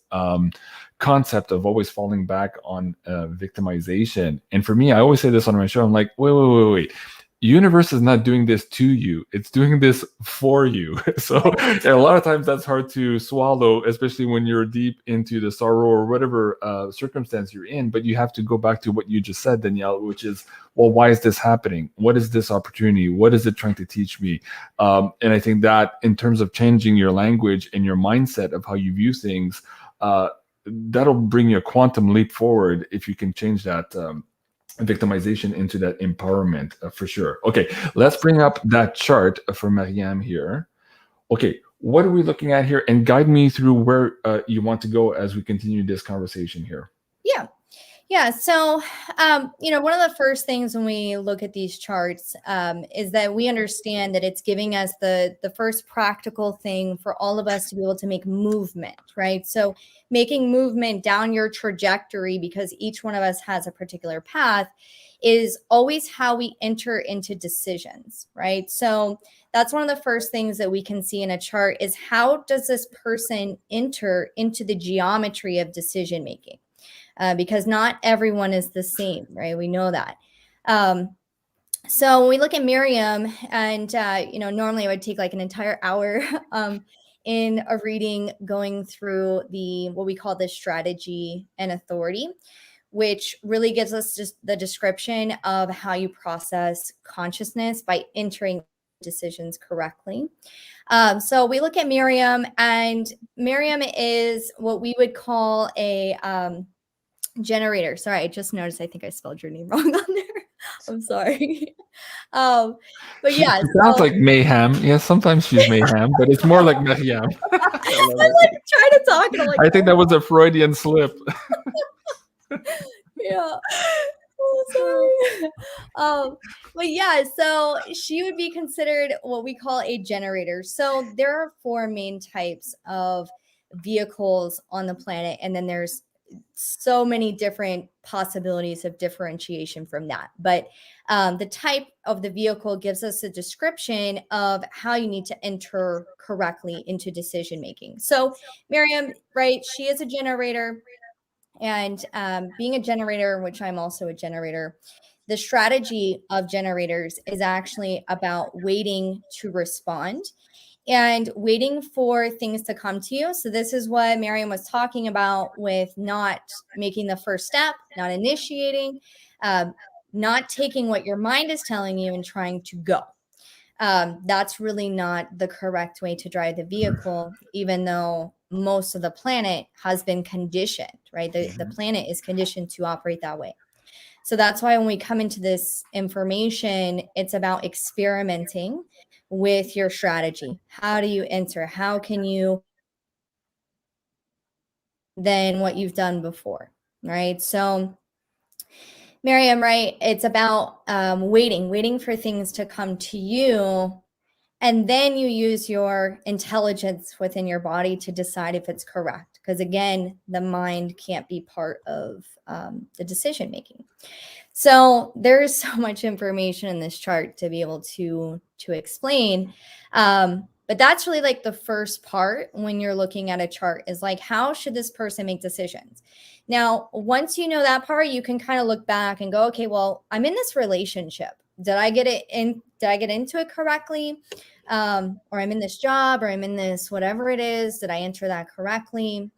concept of always falling back on victimization. And for me, I always say this on my show, I'm like, wait. Universe is not doing this to you, it's doing this for you. So a lot of times that's hard to swallow, especially when you're deep into the sorrow or whatever circumstance you're in. But you have to go back to what you just said, Danielle, which is, well, why is this happening? What is this opportunity? What is it trying to teach me? And I think that in terms of changing your language and your mindset of how you view things, that'll bring you a quantum leap forward if you can change that victimization into that empowerment, for sure. Okay, let's bring up that chart for Maryam here. Okay, what are we looking at here? And guide me through where you want to go as we continue this conversation here. Yeah. So, one of the first things when we look at these charts is that we understand that it's giving us the first practical thing for all of us to be able to make movement, right? So making movement down your trajectory, because each one of us has a particular path, is always how we enter into decisions, right? So that's one of the first things that we can see in a chart is, how does this person enter into the geometry of decision making? Because not everyone is the same, right? We know that. So when we look at Maryam, and normally I would take like an entire hour in a reading going through what we call the strategy and authority, which really gives us just the description of how you process consciousness by entering decisions correctly. So we look at Maryam, and Maryam is what we would call a generator. Sorry, I just noticed, I think I spelled your name wrong on there. I'm sorry. But yeah, she sounds like mayhem. Yeah, sometimes she's mayhem, but it's more like Maryam. I'm like trying to talk, and I'm like, I think that was a Freudian slip. Yeah. Oh, sorry. But yeah, so she would be considered what we call a generator. So there are 4 main types of vehicles on the planet, and then there's so many different possibilities of differentiation from that. But the type of the vehicle gives us a description of how you need to enter correctly into decision making. So Maryam, right, she is a generator. And being a generator, which I'm also a generator, the strategy of generators is actually about waiting to respond and waiting for things to come to you. So this is what Maryam was talking about with not making the first step, not initiating, not taking what your mind is telling you and trying to go. That's really not the correct way to drive the vehicle, even though most of the planet has been conditioned, right? The planet is conditioned to operate that way. So that's why when we come into this information, it's about experimenting with your strategy. How do you enter? How can you than what you've done before, right? So Maryam, right, it's about waiting for things to come to you. And then you use your intelligence within your body to decide if it's correct. Because again, the mind can't be part of the decision making. So there's so much information in this chart to be able to explain. But that's really like the first part when you're looking at a chart is like, how should this person make decisions? Now, once you know that part, you can kind of look back and go, okay, well, I'm in this relationship. Did I get into it correctly? Or I'm in this job, or I'm in this, whatever it is, did I enter that correctly?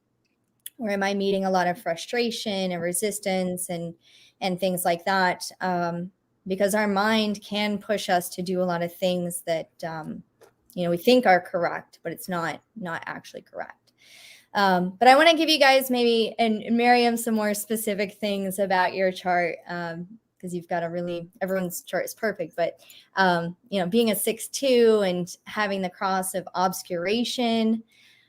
Or am I meeting a lot of frustration and resistance and things like that? Because our mind can push us to do a lot of things that, we think are correct, but it's not actually correct. But I want to give you guys maybe, and Maryam, some more specific things about your chart, because you've got everyone's chart is perfect, but, being a 6-2 and having the cross of obscuration,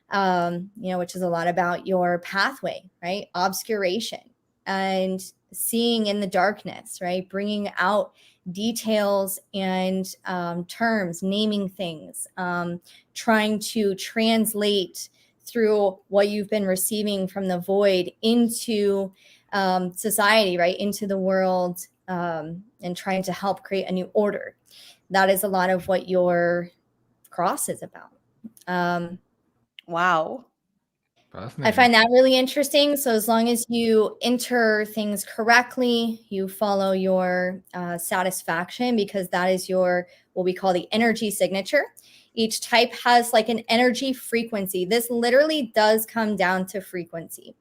which is a lot about your pathway, right? Obscuration and seeing in the darkness, right? Bringing out details and terms, naming things, trying to translate through what you've been receiving from the void into society, right? Into the world, and trying to help create a new order. That is a lot of what your cross is about. Wow. I find that really interesting. So as long as you enter things correctly, you follow your satisfaction, because that is your, what we call the energy signature. Each type has like an energy frequency. This literally does come down to frequency.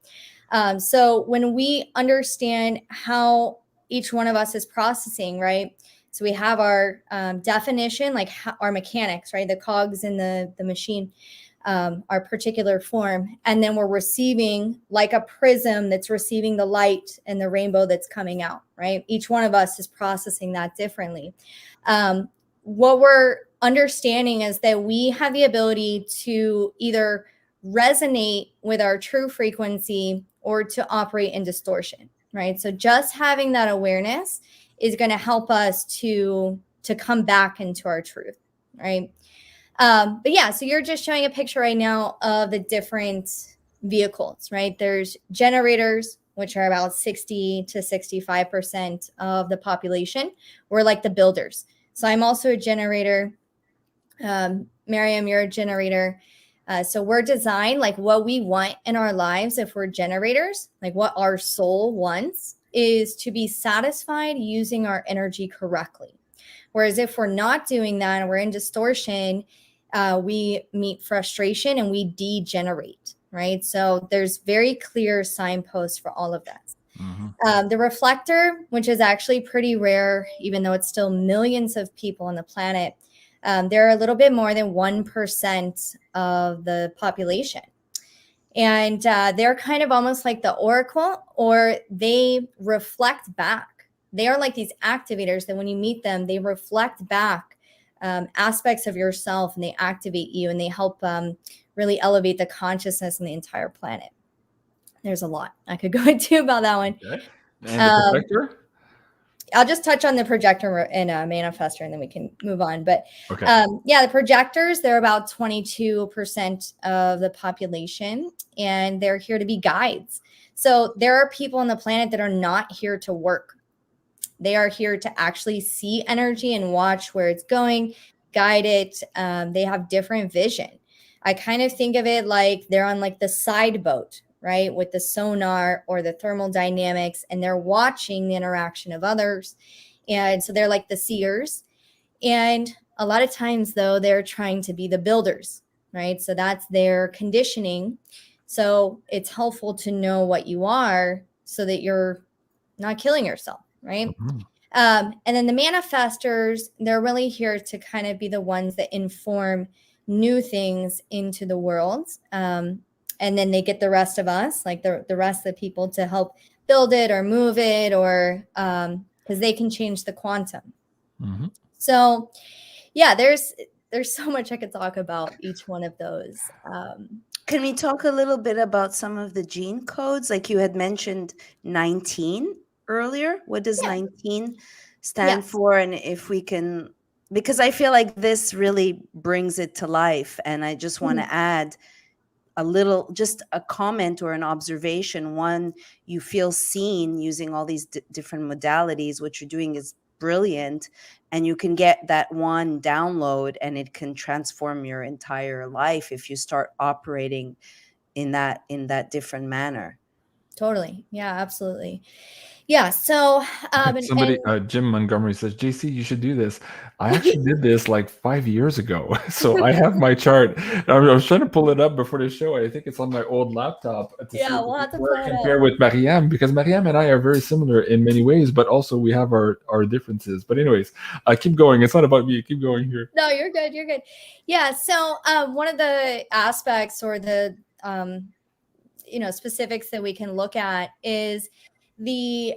So when we understand how each one of us is processing, right? So we have our definition, like our mechanics, right? The cogs in the machine, our particular form. And then we're receiving like a prism that's receiving the light and the rainbow that's coming out, right? Each one of us is processing that differently. What we're understanding is that we have the ability to either resonate with our true frequency or to operate in distortion, right? So just having that awareness is going to help us to come back into our truth, right? But yeah, so you're just showing a picture right now of the different vehicles, right? There's generators, which are about 60 to 65% of the population. We're like the builders. So I'm also a generator. Maryam, you're a generator. So we're designed like what we want in our lives. If we're generators, like what our soul wants is to be satisfied using our energy correctly. Whereas if we're not doing that and we're in distortion, we meet frustration and we degenerate, right? So there's very clear signposts for all of that. Mm-hmm. The reflector, which is actually pretty rare, even though it's still millions of people on the planet, they're a little bit more than 1% of the population. And they're kind of almost like the oracle, or they reflect back. They are like these activators that when you meet them, they reflect back aspects of yourself, and they activate you, and they help really elevate the consciousness in the entire planet. There's a lot I could go into about that one. Okay. And the protector? I'll just touch on the projector and manifestor, and then we can move on. But Okay. yeah, the projectors, they're about 22% of the population, and they're here to be guides. So there are people on the planet that are not here to work. They are here to actually see energy and watch where it's going, guide it. They have different vision. I kind of think of it like they're on like the side boat, right? With the sonar or the thermal dynamics, and they're watching the interaction of others. And so they're like the seers. And a lot of times, though, they're trying to be the builders, right? So that's their conditioning. So it's helpful to know what you are so that you're not killing yourself, right? Mhm. And then the manifestors, they're really here to kind of be the ones that inform new things into the world. And then they get the rest of us, like the rest of the people, to help build it or move it, or because they can change the quantum. Mhm. So yeah, there's so much I could talk about each one of those. Can we talk a little bit about some of the gene codes? Like you had mentioned 19 earlier. What does Yeah. 19 stand Yes. for? And if we can, because I feel like this really brings it to life. And I just want to add a little, just a comment or an observation. One, you feel seen using all these different modalities. What you're doing is brilliant, and you can get that one download and it can transform your entire life if you start operating in that different manner. Totally. Yeah, absolutely. Yeah. So Somebody, Jim Montgomery says, JC, you should do this. I actually did this like 5 years ago. So I have my chart. I was trying to pull it up before the show. I think it's on my old laptop to Yeah, see we'll have to where pull I it compare up. with Maryam, because Maryam and I are very similar in many ways, but also we have our differences. But anyways, keep going. It's not about me. Keep going here. No, you're good. You're good. Yeah. So one of the aspects or the specifics that we can look at is the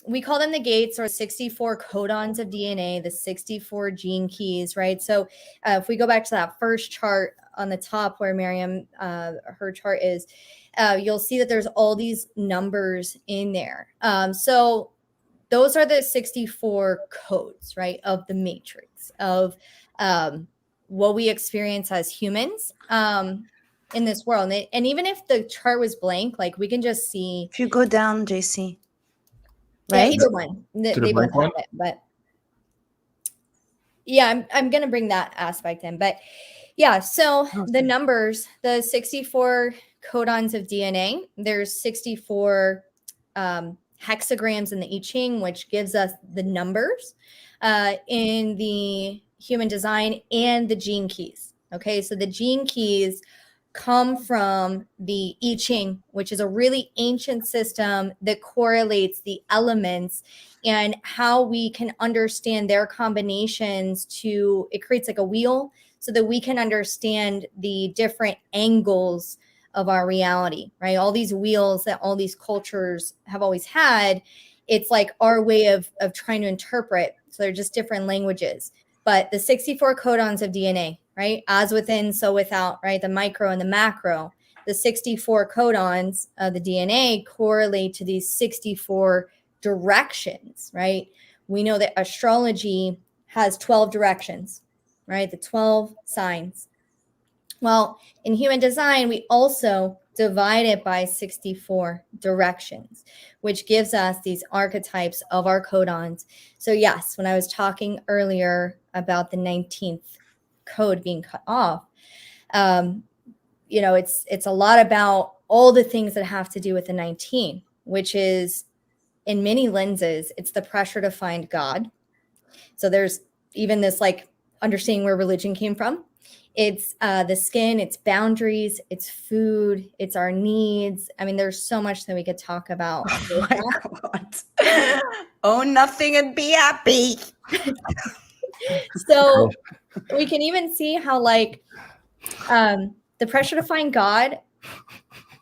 we call them the gates, or 64 codons of DNA, the 64 gene keys, right? So if we go back to that first chart on the top where Maryam, her chart is, you'll see that there's all these numbers in there. So those are the 64 codes, right, of the matrix of what we experience as humans in this world. And even if the chart was blank, like we can just see. If you go down, JC, Yeah, right? either one. They both blank one? have it, but yeah, I'm gonna bring that aspect in. But yeah, so the numbers, the 64 codons of DNA, there's 64 hexagrams in the I Ching, which gives us the numbers in the human design and the gene keys. Okay, so the gene keys come from the I Ching, which is a really ancient system that correlates the elements and how we can understand their combinations it creates like a wheel so that we can understand the different angles of our reality, right? All these wheels that all these cultures have always had, it's like our way of trying to interpret. So they're just different languages. But the 64 codons of DNA, right? As within, so without, right? The micro and the macro. The 64 codons of the DNA correlate to these 64 directions, right? We know that astrology has 12 directions, right? The 12 signs. Well, in human design, we also divide it by 64 directions, which gives us these archetypes of our codons. So yes, when I was talking earlier about the 19th code being cut off, it's a lot about all the things that have to do with the 19, which is, in many lenses, it's the pressure to find God. So there's even this like understanding where religion came from. It's the skin, it's boundaries, it's food, it's our needs. I mean, there's so much that we could talk about. Oh my God. Own nothing and be happy. So we can even see how like the pressure to find God,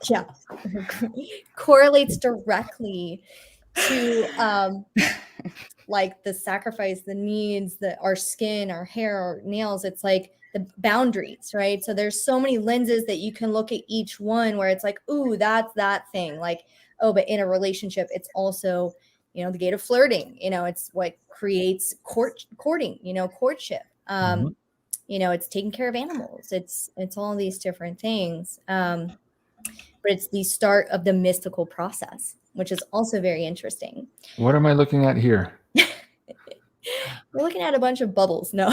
yeah, correlates directly to like the sacrifice, the needs, our skin, our hair, our nails. It's like the boundaries, right? So there's so many lenses that you can look at each one where it's like, ooh, that's that thing. Like, oh, but in a relationship, it's also, the gate of flirting. It's what creates courting, courtship. It's taking care of animals. It's all these different things. But it's the start of the mystical process, which is also very interesting. What am I looking at here? We're looking at a bunch of bubbles. No.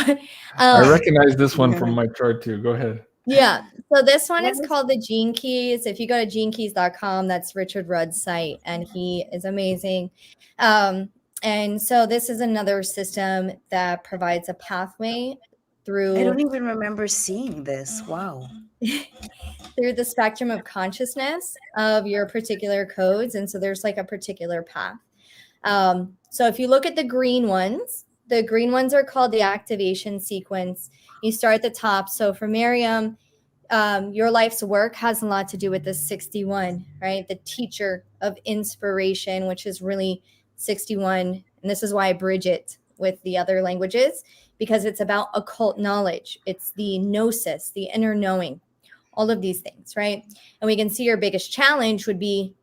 I recognize this one from my chart too. Go ahead. Yeah. So this one is called the Gene Keys. If you go to genekeys.com, that's Richard Rudd's site, and he is amazing. And so this is another system that provides a pathway through. I don't even remember seeing this. Wow. Through the spectrum of consciousness of your particular codes. And so there's like a particular path. So if you look at the green ones are called the activation sequence. You start at the top. So for Maryam, your life's work has a lot to do with the 61, right? The teacher of inspiration, which is really 61. And this is why I bridge it with the other languages, because it's about occult knowledge. It's the gnosis, the inner knowing, all of these things, right? And we can see your biggest challenge would be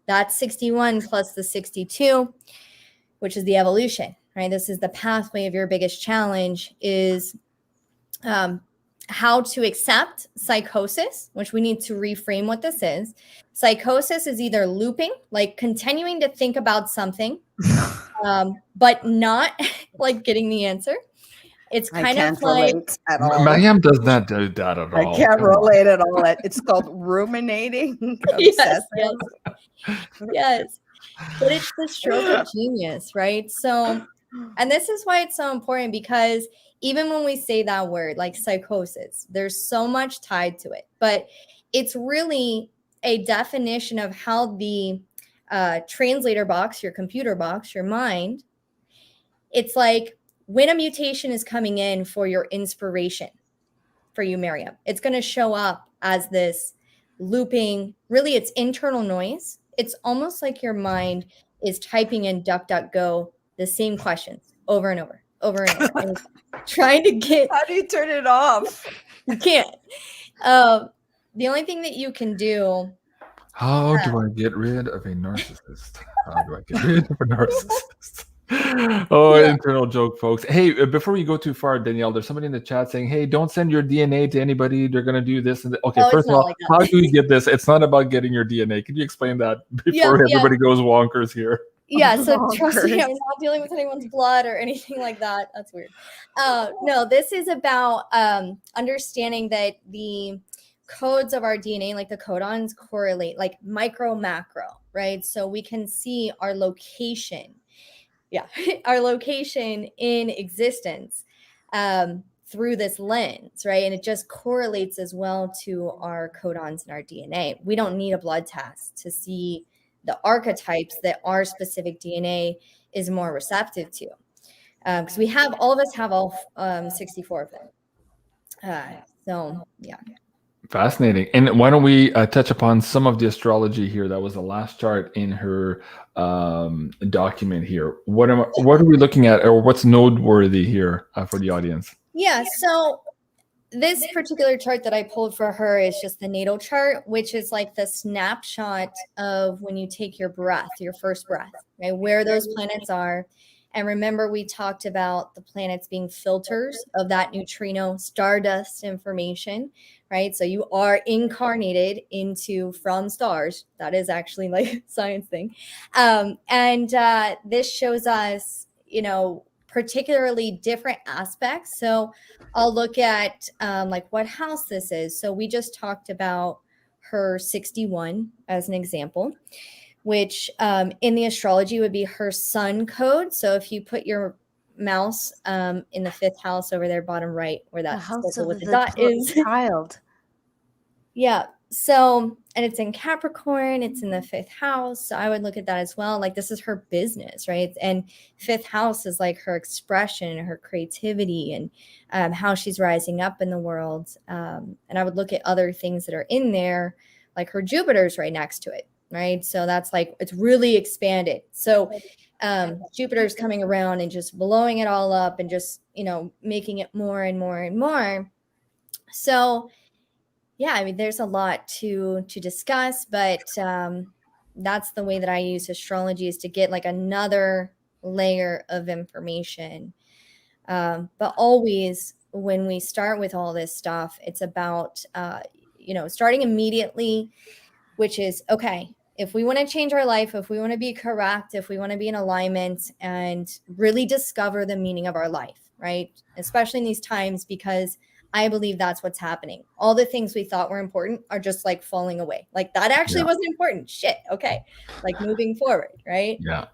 that 61 plus the 62, which is the evolution, right? This is the pathway of your biggest challenge is how to accept psychosis, which we need to reframe what this is. Psychosis is either looping, like continuing to think about something, but not like getting the answer. It's kind of like at all. Maryam does not do that at all. I can't relate at all. It's called ruminating. Yes. But it's the stroke of genius, right? So, and this is why it's so important, because even when we say that word, like psychosis, there's so much tied to it, but it's really a definition of how the translator box, your computer box, your mind, it's like when a mutation is coming in for your inspiration, for you, Maryam, it's going to show up as this looping, really it's internal noise. It's almost like your mind is typing in DuckDuckGo the same questions over and over and trying to get. How do you turn it off? You can't. The only thing that you can do. How do I get rid of a narcissist? How do I get rid of a narcissist? Internal joke, folks. Hey, before we go too far, Danielle, there's somebody in the chat saying, hey, don't send your DNA to anybody. They're going to do this. And okay, first of all, like how do you get this? It's not about getting your DNA. Can you explain that before everybody goes wonkers here? Yeah, so trust me, I'm not dealing with anyone's blood or anything like that. That's weird. No, this is about understanding that the codes of our DNA, like the codons, correlate like micro, macro, right? So we can see our location. Yeah, our location in existence through this lens, right? And it just correlates as well to our codons in our DNA. We don't need a blood test to see the archetypes that our specific DNA is more receptive to. Because all of us have all 64 of them. So, yeah. Fascinating. And why don't we touch upon some of the astrology here? That was the last chart in her document here. What are we looking at, or what's noteworthy here for the audience? Yeah, so this particular chart that I pulled for her is just the natal chart, which is like the snapshot of when you take your breath, your first breath, right? Where those planets are. And remember, we talked about the planets being filters of that neutrino stardust information, right? So you are incarnated from stars. That is actually like a science thing. And this shows us, particularly different aspects. So I'll look at like what house this is. So we just talked about her 61 as an example, which in the astrology would be her sun code. So if you put your mouse in the 5th house over there, bottom right, where that circle with the dot is. Child. Yeah. So, and it's in Capricorn, it's in the 5th house. So I would look at that as well. Like this is her business, right? And 5th house is like her expression, her creativity, and how she's rising up in the world. And I would look at other things that are in there, like her Jupiter's right next to it. Right. So that's like, it's really expanded. So Jupiter's coming around and just blowing it all up and just, making it more and more and more. So, yeah, I mean, there's a lot to discuss, but that's the way that I use astrology, is to get like another layer of information. But always when we start with all this stuff, it's about, starting immediately, which is, okay, if we want to change our life, if we want to be correct, if we want to be in alignment and really discover the meaning of our life, right? Especially in these times, because I believe that's what's happening. All the things we thought were important are just like falling away. Like that actually wasn't important. Shit. Okay. Like moving forward. Right. Yeah.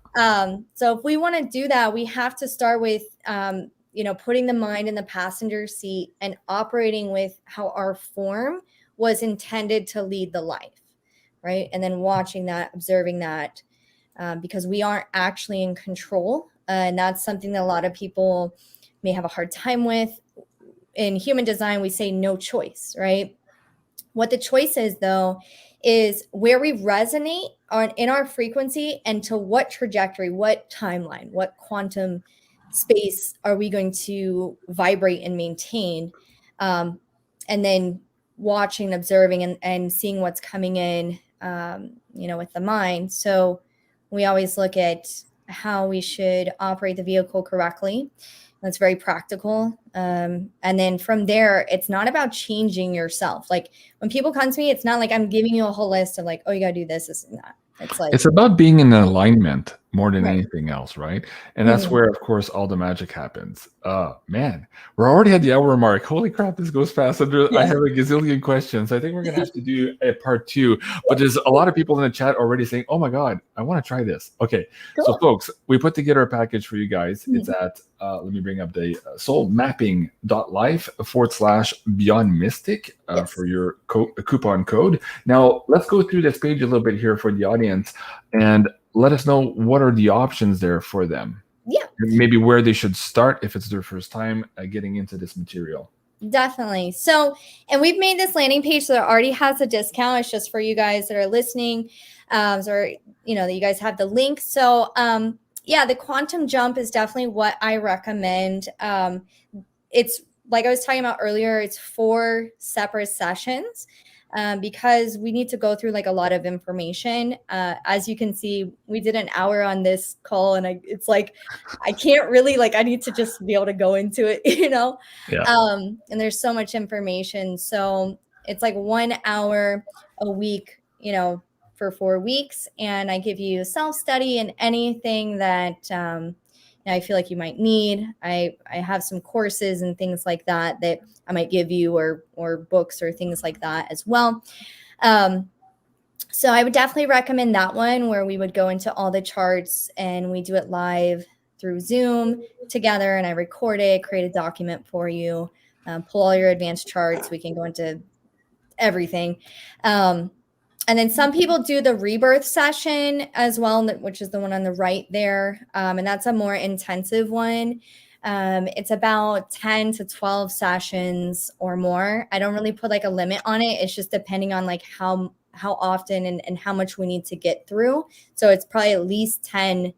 So if we want to do that, we have to start with, putting the mind in the passenger seat and operating with how our form was intended to lead the life. Right. And then watching that, observing that, because we aren't actually in control. And that's something that a lot of people may have a hard time with. In human design, we say no choice, right? What the choice is, though, is where we resonate in our frequency and to what trajectory, what timeline, what quantum space are we going to vibrate and maintain. And then watching, observing, and seeing what's coming in, with the mind. So we always look at how we should operate the vehicle correctly. That's very practical. And then from there, it's not about changing yourself. Like when people come to me, it's not like I'm giving you a whole list of like, oh, you got to do this, this, and that. It's like, it's about being in alignment more than anything else, right? And that's Mm-hmm. where, of course, all the magic happens. Man, we're already at the hour mark. Holy crap, this goes fast. I have a gazillion questions. I think we're going to have to do a part 2. But there's a lot of people in the chat already saying, oh my God, I want to try this. Okay, Cool. So folks, we put together a package for you guys. It's at, let me bring up the soulmapping.life/BeyondMystic for your coupon code. Now, let's go through this page a little bit here for the audience and let us know what are the options there for them. Yeah. And maybe where they should start if it's their first time getting into this material. Definitely. So, and we've made this landing page so that already has a discount. It's just for you guys that are listening. That you guys have the link. So, the quantum jump is definitely what I recommend. It's like I was talking about earlier, it's 4 separate sessions. Because we need to go through like a lot of information. As you can see, we did an hour on this call, and it's like I can't really I need to just be able to go into it, Yeah. And there's so much information, so it's like 1 hour a week, for 4 weeks, and I give you self-study and anything that I feel like you might need. I have some courses and things like that I might give you, or books or things like that as well. So I would definitely recommend that one, where we would go into all the charts and we do it live through Zoom together, and I record it, create a document for you, pull all your advanced charts. We can go into everything. And then some people do the rebirth session as well, which is the one on the right there. And that's a more intensive one. It's about 10 to 12 sessions or more. I don't really put like a limit on it. It's just depending on like how often and how much we need to get through. So it's probably at least 10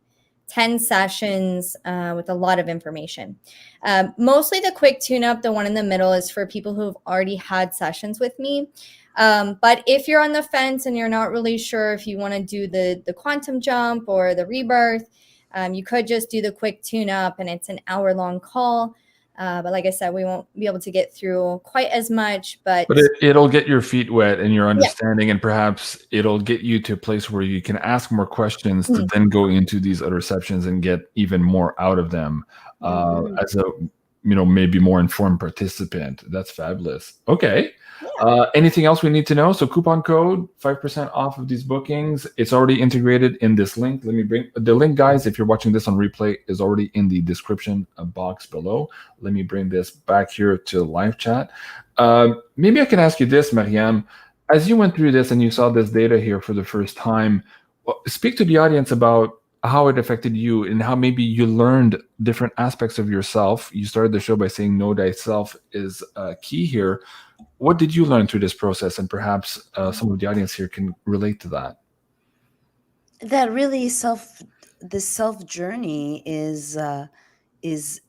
sessions with a lot of information. Mostly the quick tune-up, the one in the middle, is for people who have already had sessions with me. But if you're on the fence and you're not really sure if you want to do the quantum jump or the rebirth, you could just do the quick tune-up, and it's an hour-long call. But like I said, we won't be able to get through quite as much. But it'll get your feet wet and your understanding, and perhaps it'll get you to a place where you can ask more questions to then go into these other sessions and get even more out of them as a maybe more informed participant. That's fabulous. Okay. Anything else we need to know? So coupon code 5% off of these bookings. It's already integrated in this link. Let me bring the link, guys. If you're watching this on replay, is already in the description box below. Let me bring this back here to live chat. Maybe I can ask you this, Maryam. As you went through this and you saw this data here for the first time, speak to the audience about how it affected you and how maybe you learned different aspects of yourself. You started the show by saying know thyself is key here. What did you learn through this process? And perhaps some of the audience here can relate to that. That really the self journey is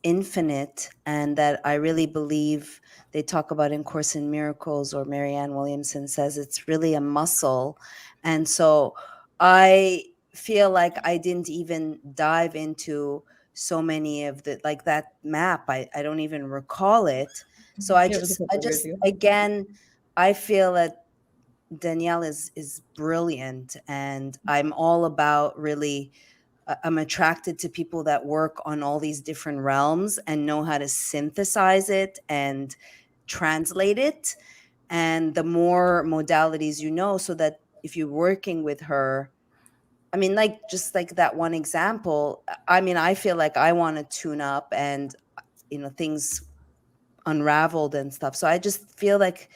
infinite, and that I really believe they talk about in Course in Miracles, or Marianne Williamson says it's really a muscle. And so I feel like I didn't even dive into so many of the, like that map. I don't even recall it. So It was a couple years ago. again, I feel that Danielle is brilliant, and I'm all about really, I'm attracted to people that work on all these different realms and know how to synthesize it and translate it. And the more modalities you know, so that if you're working with her, I mean, like, just like that one example, I mean, I feel like I want to tune up and, things unraveled and stuff. So I just feel like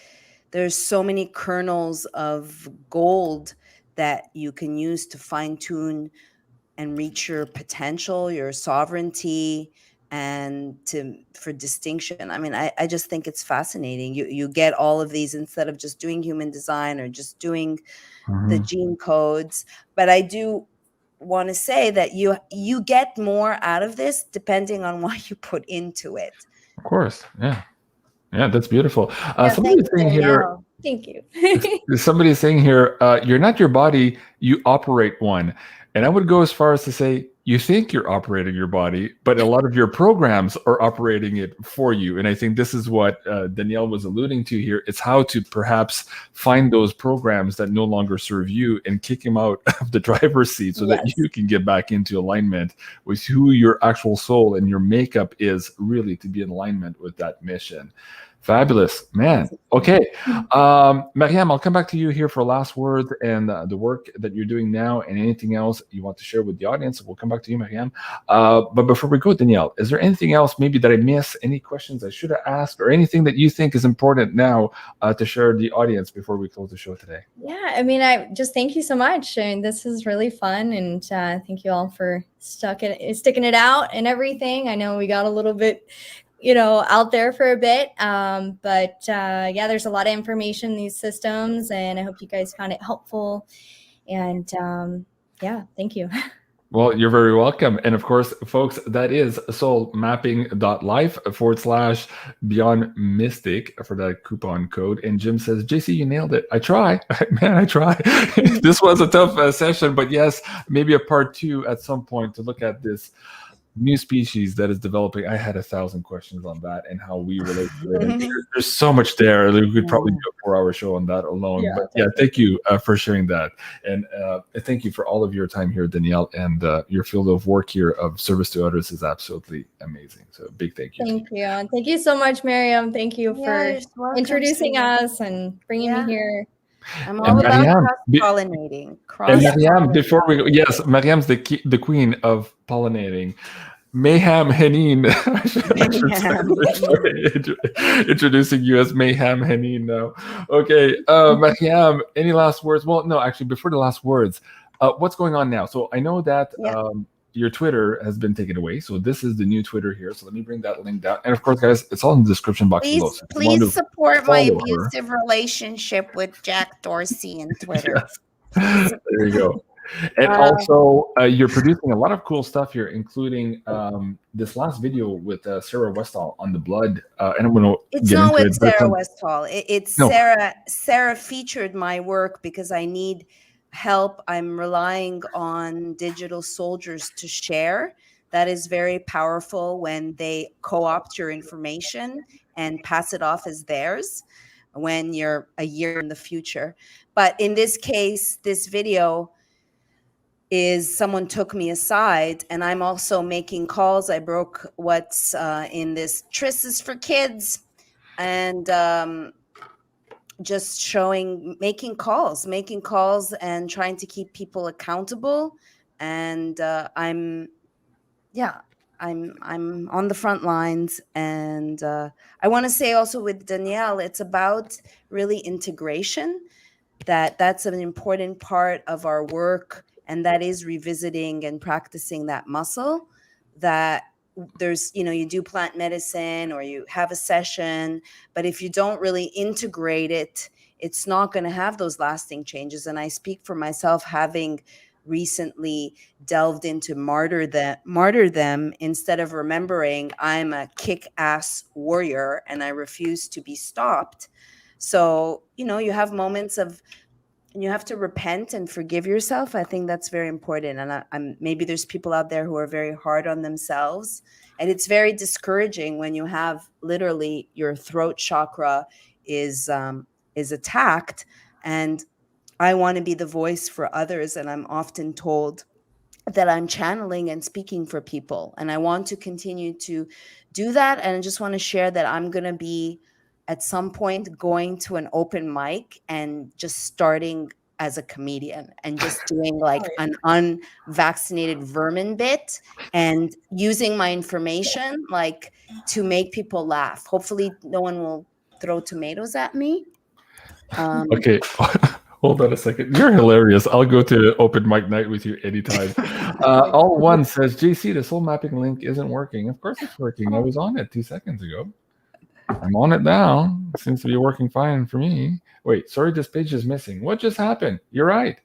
there's so many kernels of gold that you can use to fine tune and reach your potential, your sovereignty, and for distinction. I mean, I just think it's fascinating. You get all of these instead of just doing human design or just doing the gene codes. But I do want to say that you get more out of this depending on what you put into it. Of course. Yeah. Yeah, that's beautiful. Yeah, Somebody's thank you, saying here, Danielle. Thank you. somebody's saying here, you're not your body, you operate one. And I would go as far as to say, you think you're operating your body, but a lot of your programs are operating it for you. And I think this is what Danielle was alluding to here. It's how to perhaps find those programs that no longer serve you and kick them out of the driver's seat so that you can get back into alignment with who your actual soul and your makeup is, really to be in alignment with that mission. Fabulous, man. Okay. Maryam, I'll come back to you here for last words and the work that you're doing now and anything else you want to share with the audience. We'll come back to you, Maryam. But before we go, Danielle, is there anything else maybe that I missed? Any questions I should have asked or anything that you think is important now to share with the audience before we close the show today? Yeah, I mean, I just thank you so much. And this is really fun. And thank you all for sticking it out and everything. I know we got a little bit out there for a bit. But yeah, there's a lot of information in these systems, and I hope you guys found it helpful. And yeah, thank you. Well, you're very welcome. And of course, folks, that is soulmapping.life/BeyondMystic for that coupon code. And Jim says, JC, you nailed it. I try. Man, I try. This was a tough session, but yes, maybe a part 2 at some point to look at this new species that is developing. I had 1,000 questions on that and how we relate to it. There's so much there. We could probably do a 4-hour show on that alone. Yeah, but yeah, thank you for sharing that. And thank you for all of your time here, Danielle, and your field of work here of service to others is absolutely amazing. So big thank you. Thank you. And thank you so much, Maryam. Thank you for introducing us and bringing me here. I'm all about cross-pollinating. And Maryam, before we go, yes, Maryam's the queen of pollinating. MARYAM HENEI. Introducing you as MARYAM HENEI now. Okay, Maryam, any last words? Well, no, actually, before the last words, what's going on now? So I know that your Twitter has been taken away. So this is the new Twitter here. So let me bring that link down. And of course, guys, it's all in the description box below. So please support my abusive relationship with Jack Dorsey and Twitter. Yes. There you go. And also, you're producing a lot of cool stuff here, including this last video with Sarah Westall on the blood. And I'm going to It's not with Sarah Westall. It's Sarah. Sarah featured my work because I need help. I'm relying on digital soldiers to share. That is very powerful when they co-opt your information and pass it off as theirs when you're a year in the future. But in this case, this video is someone took me aside, and I'm also making calls. I broke what's in this Tris is for kids, and just making calls and trying to keep people accountable. And I'm on the front lines. And I want to say also with Danielle, it's about really integration. That's an important part of our work. And that is revisiting and practicing that muscle. That there's, you do plant medicine or you have a session, but if you don't really integrate it, it's not going to have those lasting changes. And I speak for myself, having recently delved into martyrdom instead of remembering I'm a kick-ass warrior and I refuse to be stopped. So, you have moments of and you have to repent and forgive yourself. I think that's very important. And I'm maybe there's people out there who are very hard on themselves, and it's very discouraging when you have literally your throat chakra is attacked. And I want to be the voice for others, and I'm often told that I'm channeling and speaking for people, and I want to continue to do that. And I just want to share that I'm going to be at some point going to an open mic and just starting as a comedian and just doing like an unvaccinated vermin bit and using my information like to make people laugh. Hopefully no one will throw tomatoes at me. Okay. Hold on a second. You're hilarious. I'll go to open mic night with you anytime. All one says, JC, the soul mapping link isn't working. Of course it's working. I was on it 2 seconds ago. I'm on it now. It seems to be working fine for me. Wait, sorry, this page is missing. What just happened? You're right.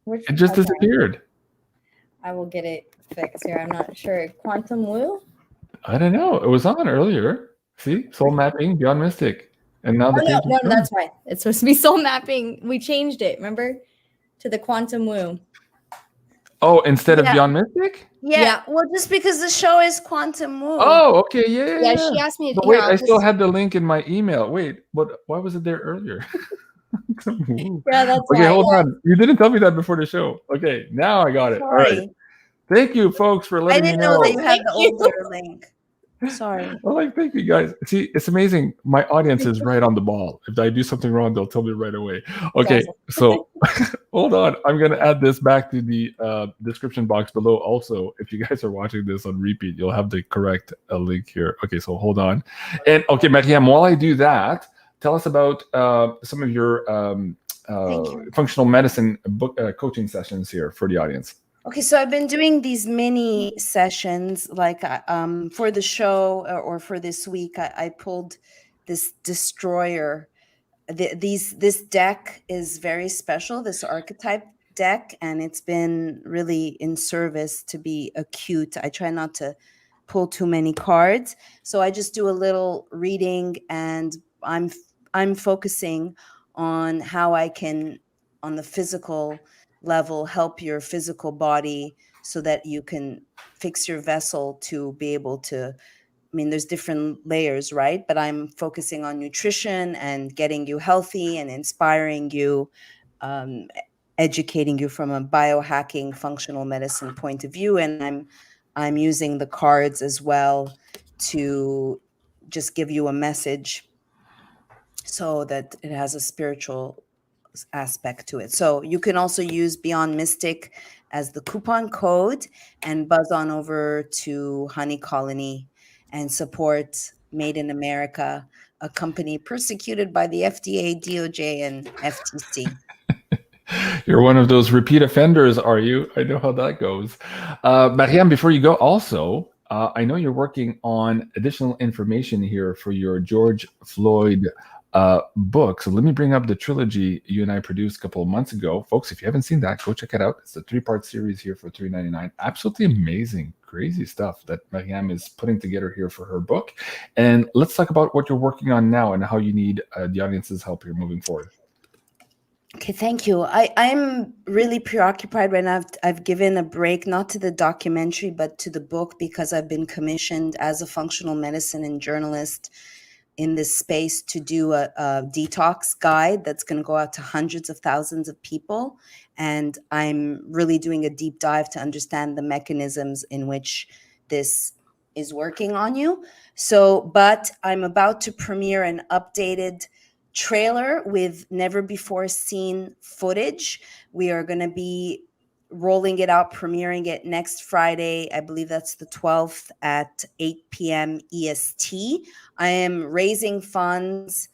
It just disappeared. I will get it fixed here. I'm not sure. Quantum Woo? I don't know. It was on earlier. See? Soul mapping, Beyond Mystic. And now the page no, that's right. It's supposed to be soul mapping. We changed it, remember? To the Quantum Woo. Oh, instead of Beyond Mystic? Yeah. Well, just because the show is Quantum Woo. Oh, okay. Yeah. Yeah, she asked me. But wait, I still had the link in my email. Wait, why was it there earlier? Yeah, that's okay. right. Hold on. You didn't tell me that before the show. Okay, now I got it. Sorry. All right. Thank you, folks, for letting me know. I didn't know that you had the older link. Sorry. Well, thank you guys. See, it's amazing. My audience is right on the ball. If I do something wrong, they'll tell me right away. Okay, so hold on. I'm going to add this back to the description box below. Also, if you guys are watching this on repeat, you'll have the correct link here. Okay, so hold on. And okay, Maryam, while I do that, tell us about some of your functional medicine book coaching sessions here for the audience. Okay, so I've been doing these mini sessions, like for the show or for this week. I pulled this destroyer. This deck is very special, this archetype deck, and it's been really in service to be acute. I try not to pull too many cards, so I just do a little reading, and I'm focusing on how I can, on the physical level, help your physical body so that you can fix your vessel to be able to, I mean, there's different layers, right? But I'm focusing on nutrition and getting you healthy and inspiring you, educating you from a biohacking functional medicine point of view. And I'm using the cards as well to just give you a message so that it has a spiritual aspect to it. So you can also use BeyondMystic as the coupon code and buzz on over to Honey Colony and support Made in America, a company persecuted by the FDA, DOJ, and FTC. You're one of those repeat offenders, are you? I know how that goes. Maryam, before you go, also, I know you're working on additional information here for your George Floyd book. So let me bring up the trilogy you and I produced a couple of months ago. Folks, if you haven't seen that, go check it out. It's a 3-part series here for $3.99. Absolutely amazing, crazy stuff that Maryam is putting together here for her book. And let's talk about what you're working on now and how you need the audience's help here moving forward. Okay, thank you. I'm really preoccupied right now. I've given a break, not to the documentary, but to the book, because I've been commissioned as a functional medicine and journalist in this space to do a detox guide that's going to go out to hundreds of thousands of people. And I'm really doing a deep dive to understand the mechanisms in which this is working on you. So, but I'm about to premiere an updated trailer with never before seen footage. We are going to be rolling it out, premiering it next Friday. I believe that's the 12th at 8 p.m. EST. I am raising funds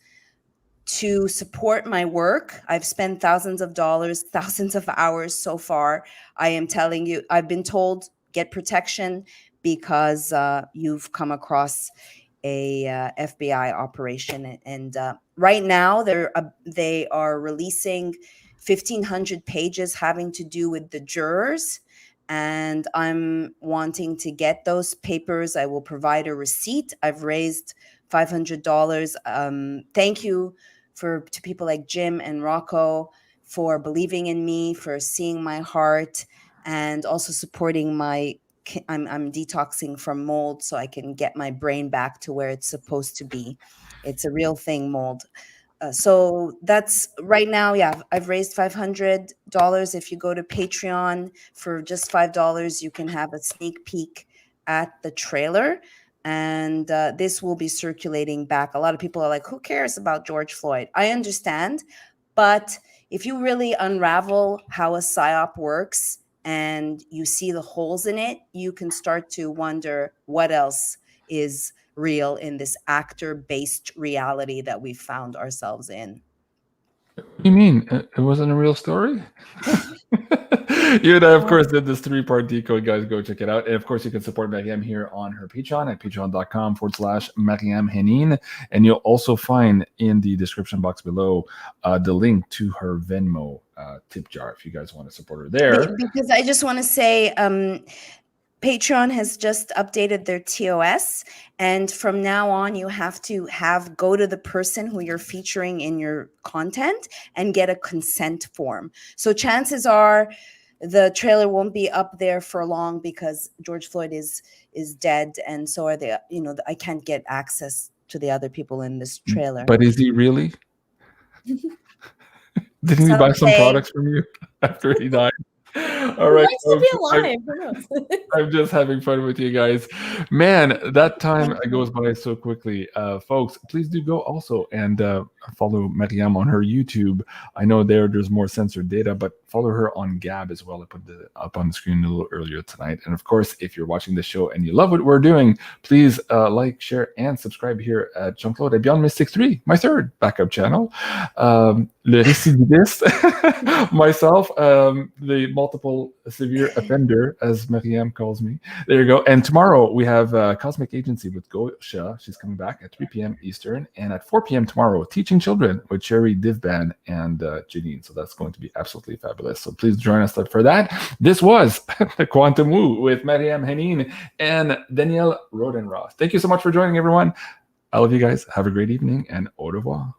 to support my work. I've spent thousands of dollars, thousands of hours so far. I am telling you, I've been told, get protection because you've come across a FBI operation. And right now they are releasing 1,500 pages having to do with the jurors. And I'm wanting to get those papers. I will provide a receipt. I've raised $500. Thank you to people like Jim and Rocco for believing in me, for seeing my heart, and also supporting my, I'm detoxing from mold so I can get my brain back to where it's supposed to be. It's a real thing, mold. So that's right now. Yeah, I've raised $500. If you go to Patreon for just $5, you can have a sneak peek at the trailer. And this will be circulating back. A lot of people are like, who cares about George Floyd? I understand. But if you really unravel how a psyop works and you see the holes in it, you can start to wonder what else is real in this actor-based reality that we found ourselves in. What do you mean? It wasn't a real story? You and I, of course, did this 3-part decode, guys. Go check it out. And of course, you can support Maryam here on her Patreon at patreon.com/Maryam Henein. And you'll also find in the description box below the link to her Venmo tip jar if you guys want to support her there. Because I just want to say, Patreon has just updated their TOS, and from now on, you have to go to the person who you're featuring in your content and get a consent form. So chances are the trailer won't be up there for long because George Floyd is dead, and so are they. You know, I can't get access to the other people in this trailer. But is he really? Didn't he buy some products from you after he died? All right, to be alive. Who knows? I'm just having fun with you guys. Man, that time goes by so quickly. Folks, please do go also and follow Maryam on her YouTube. I know there's more censored data, but follow her on Gab as well. I put it up on the screen a little earlier tonight. And of course, if you're watching the show and you love what we're doing, please like, share, and subscribe here at Jean-Claude at BeyondMystic 3, my third backup channel. Le Récidiviste, myself, the multiple severe offender, as Maryam calls me. There you go. And tomorrow we have Cosmic Agency with Gosha. She's coming back at 3 p.m. Eastern. And at 4 p.m. tomorrow, Teaching Children with Sherry Divban and Janine. So that's going to be absolutely fabulous. So please join us for that. This was the Quantum Woo with Maryam Henein and Danielle Rodenroth. Thank you so much for joining, everyone. I love you guys. Have a great evening and au revoir.